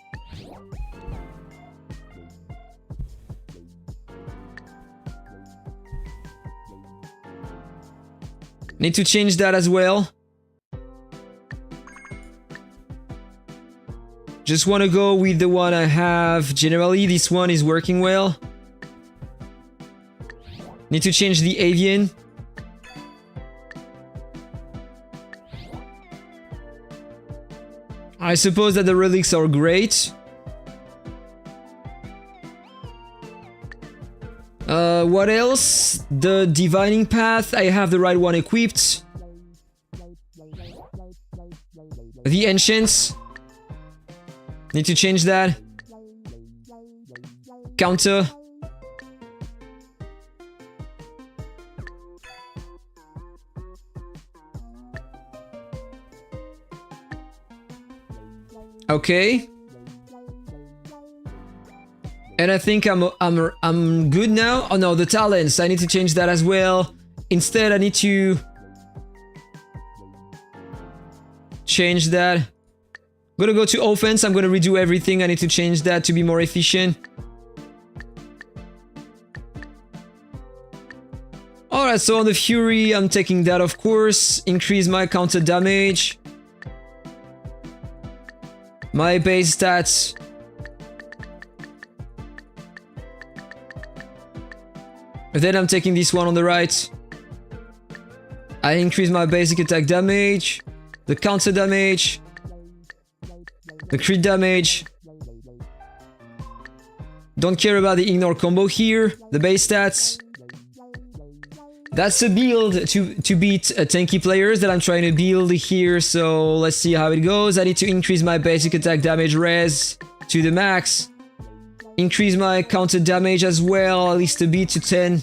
Need to change that as well. Just want to go with the one I have. Generally, this one is working well. Need to change the Avian. I suppose that the relics are great. What else? The divining path. I have the right one equipped. The ancients. Need to change that. Counter. Okay. And I think I'm good now. Oh no, the talents. I need to change that as well. Instead, I need to change that. I'm gonna go to offense. I'm gonna redo everything. I need to change that to be more efficient. Alright, so on the Fury, I'm taking that, of course. Increase my counter damage. My base stats. Then I'm taking this one on the right. I increase my basic attack damage, the counter damage, the crit damage. Don't care about the ignore combo here, the base stats. That's a build to beat tanky players that I'm trying to build here, so let's see how it goes. I need to increase my basic attack damage res to the max. Increase my counter damage as well, at least a bit to 10.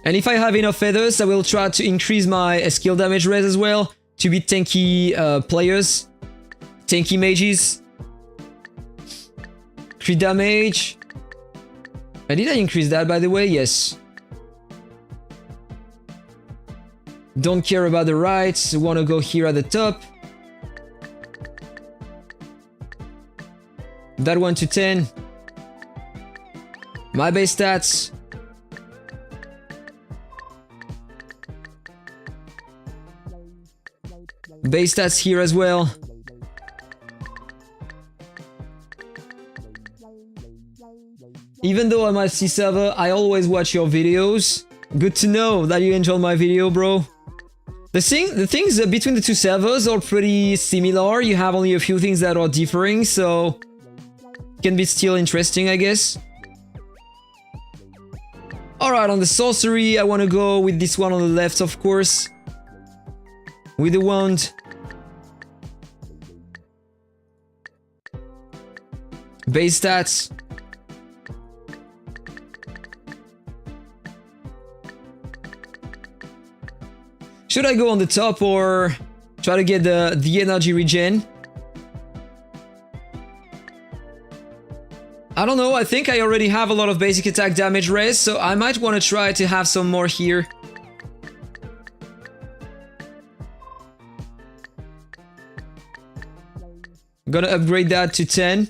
And if I have enough feathers, I will try to increase my skill damage res as well to beat tanky players, tanky mages. Crit damage. Did I increase that, by the way? Yes. Don't care about the rights. Want to go here at the top. That one to 10. My base stats. Base stats here as well. Even though I'm at C server, I always watch your videos. Good to know that you enjoyed my video, bro. The things between the two servers are pretty similar. You have only a few things that are differing, so it can be still interesting, I guess. Alright, on the sorcery, I want to go with this one on the left, of course. With the wand. Base stats. Should I go on the top or try to get the energy regen? I don't know, I think I already have a lot of basic attack damage res, so I might want to try to have some more here. I'm gonna upgrade that to 10.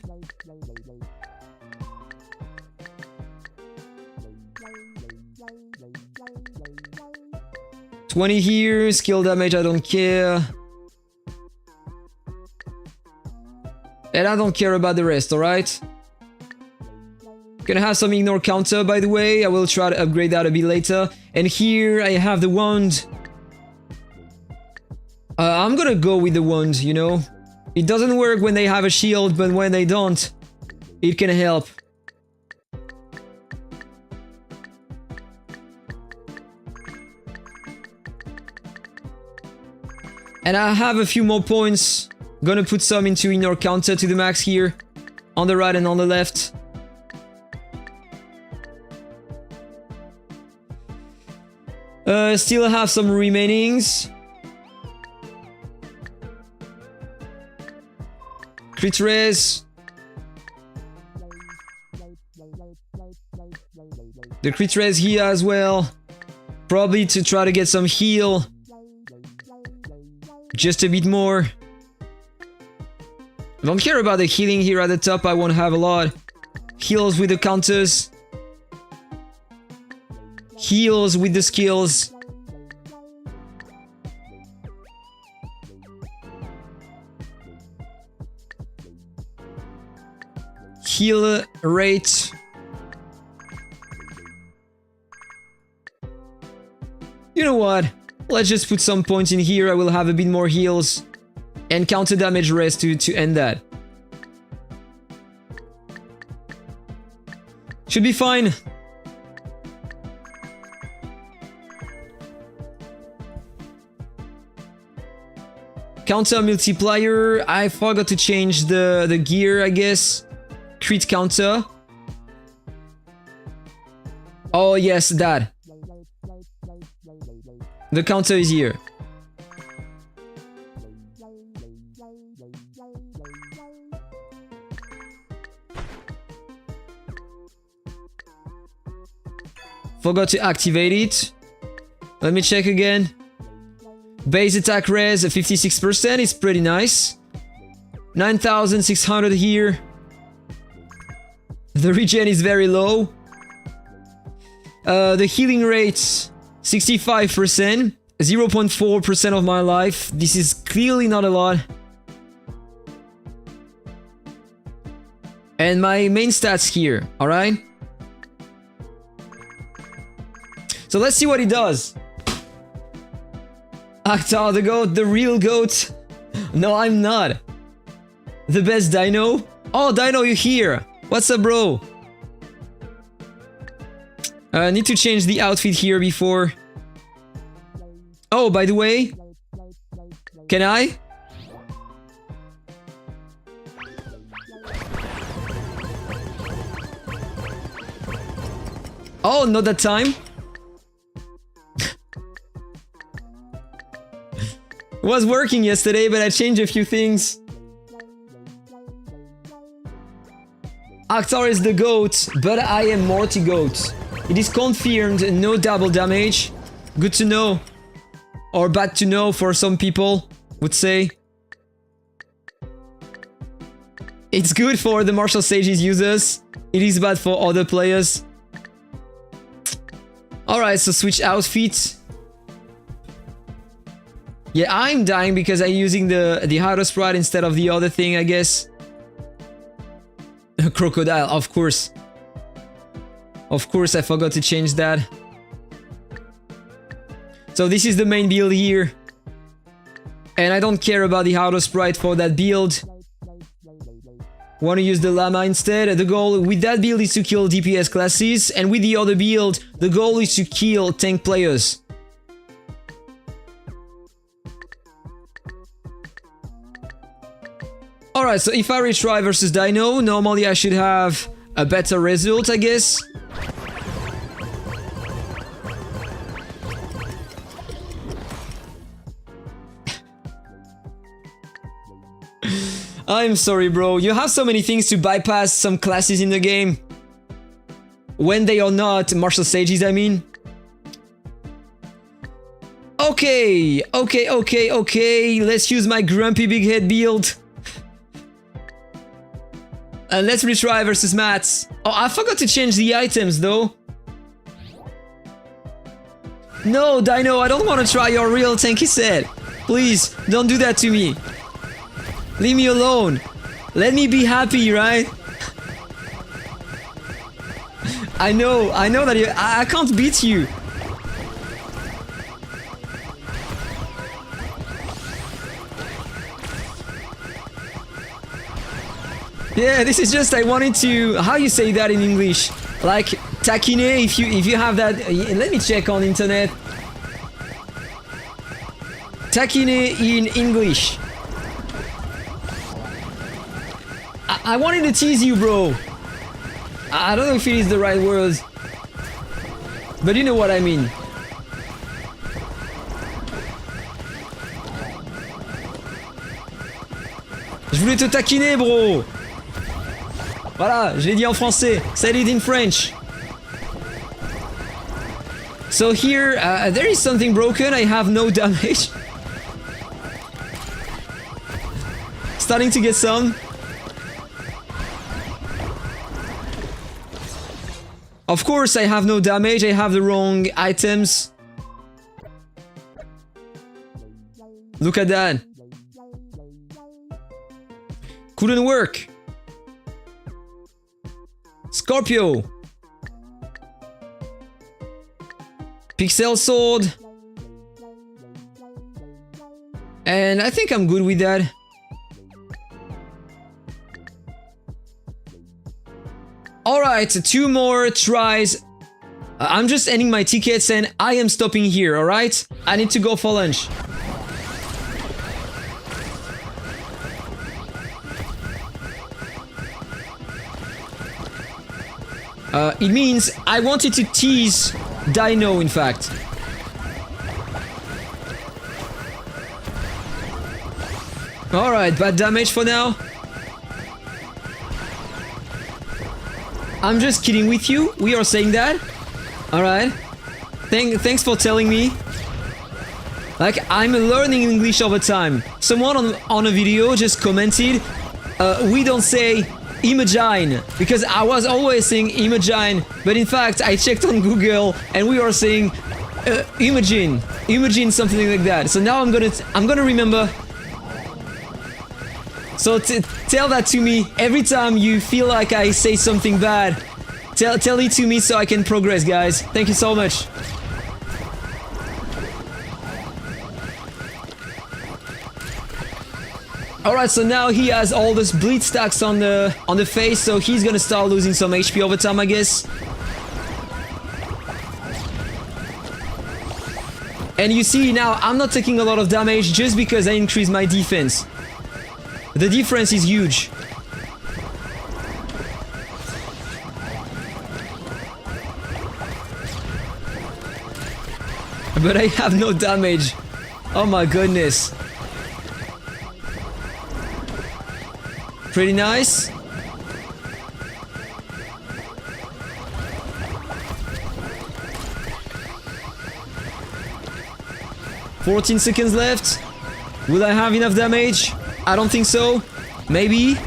$20 here, skill damage, I don't care. And I don't care about the rest, alright? Gonna have some ignore counter, by the way. I will try to upgrade that a bit later. And here I have the wand. I'm gonna go with the wand, you know? It doesn't work when they have a shield, but when they don't, it can help. And I have a few more points. Gonna put some into ignore counter to the max here. On the right and on the left. Still have some remainings. Crit res. The crit res here as well. Probably to try to get some heal. Just a bit more. I don't care about the healing here at the top, I won't have a lot. Heals with the counters. Heals with the skills. Heal rate. You know what? Let's just put some points in here. I will have a bit more heals. And counter damage rest to end that. Should be fine. Counter multiplier. I forgot to change the gear, I guess. Crit counter. Oh yes, that. The counter is here. Forgot to activate it. Let me check again. Base attack res 56% is pretty nice. 9,600 here. The regen is very low. The healing rate 65%. 0.4% of my life. This is clearly not a lot. And my main stats here, alright? So let's see what he does. Aptoide the goat, the real goat. No, I'm not. The best dino? Oh, Dino, you're here. What's up, bro? I need to change the outfit here before. Oh, by the way, can I? Oh, not that time. It was working yesterday, but I changed a few things. Aptoide is the goat, but I am Morty goat. It is confirmed, no double damage. Good to know. Or bad to know for some people, would say. It's good for the Martial Sages users. It is bad for other players. Alright, so switch outfit. Yeah, I'm dying because I'm using the Hydro Sprite instead of the other thing, I guess. Crocodile, of course. Of course, I forgot to change that. So this is the main build here. And I don't care about the Hydro Sprite for that build. Want to use the Llama instead. The goal with that build is to kill DPS classes. And with the other build, the goal is to kill tank players. Alright, so if I retry versus Dino, normally I should have a better result, I guess. I'm sorry, bro. You have so many things to bypass some classes in the game. When they are not martial stages, I mean. Okay. Let's use my grumpy big head build. And let's retry versus Mats. Oh, I forgot to change the items, though. No, Dino, I don't want to try your real tanky set. Please, don't do that to me. Leave me alone. Let me be happy, right? I know that I can't beat you. Yeah, this is just, I wanted to, how you say that in English? Like, takine, if you have that, let me check on internet. Takine in English. I wanted to tease you, bro. I don't know if it is the right word, but you know what I mean. Je voulais te taquiner, bro. Voilà, je l'ai dit en français. Said it in French. So here, there is something broken. I have no damage. Starting to get some. Of course, I have no damage. I have the wrong items. Look at that. Couldn't work. Scorpio. Pixel sword. And I think I'm good with that. Alright, 2 more tries. I'm just ending my tickets and I am stopping here, alright? I need to go for lunch. It means I wanted to tease Dino, in fact. Alright, bad damage for now. I'm just kidding with you. We are saying that. Alright. Thanks for telling me. Like, I'm learning English over time. Someone on a video just commented, we don't say Imagine, because I was always saying Imagine, but in fact I checked on Google and we are saying Imagine, something like that. So now I'm gonna remember. So tell that to me every time you feel like I say something bad. Tell it to me so I can progress, guys. Thank you so much. Alright, so now he has all this bleed stacks on the face, so he's gonna start losing some HP over time, I guess. And you see now, I'm not taking a lot of damage just because I increased my defense. The difference is huge. But I have no damage. Oh my goodness. Pretty nice. $14 seconds left. Will I have enough damage? I don't think so. Maybe.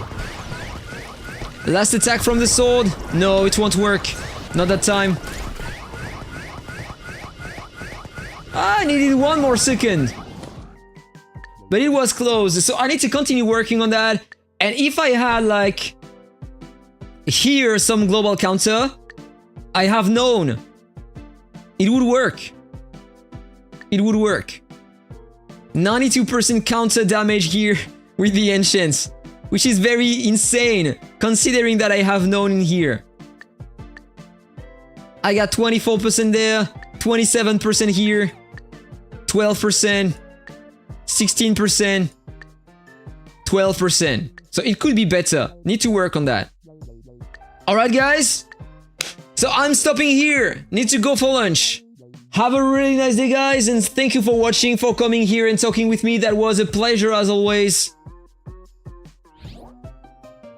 Last attack from the sword. No, it won't work. Not that time. I needed 1 more second. But it was close. So I need to continue working on that. And if I had like here some global counter, I have known it would work. It would work. 92% counter damage here with the ancients, which is very insane considering that I have known in here. I got 24% there, 27% here, 12%, 16%, 12%. So it could be better. Need to work on that. Alright guys. So I'm stopping here. Need to go for lunch. Have a really nice day guys, and thank you for watching, for coming here and talking with me. That was a pleasure as always.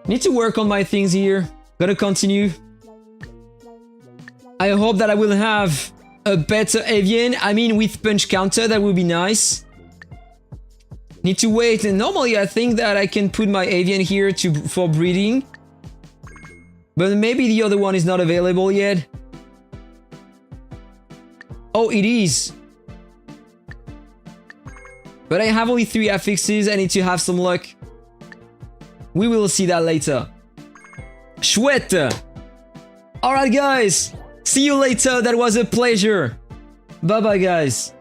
Need to work on my things here. Gonna continue. I hope that I will have a better Avian. I mean, with punch counter, that would be nice. Need to wait, and normally I think that I can put my Avian here for breeding. But maybe the other one is not available yet. Oh, it is. But I have only 3 affixes, I need to have some luck. We will see that later. Chouette! Alright guys, see you later, that was a pleasure. Bye bye guys.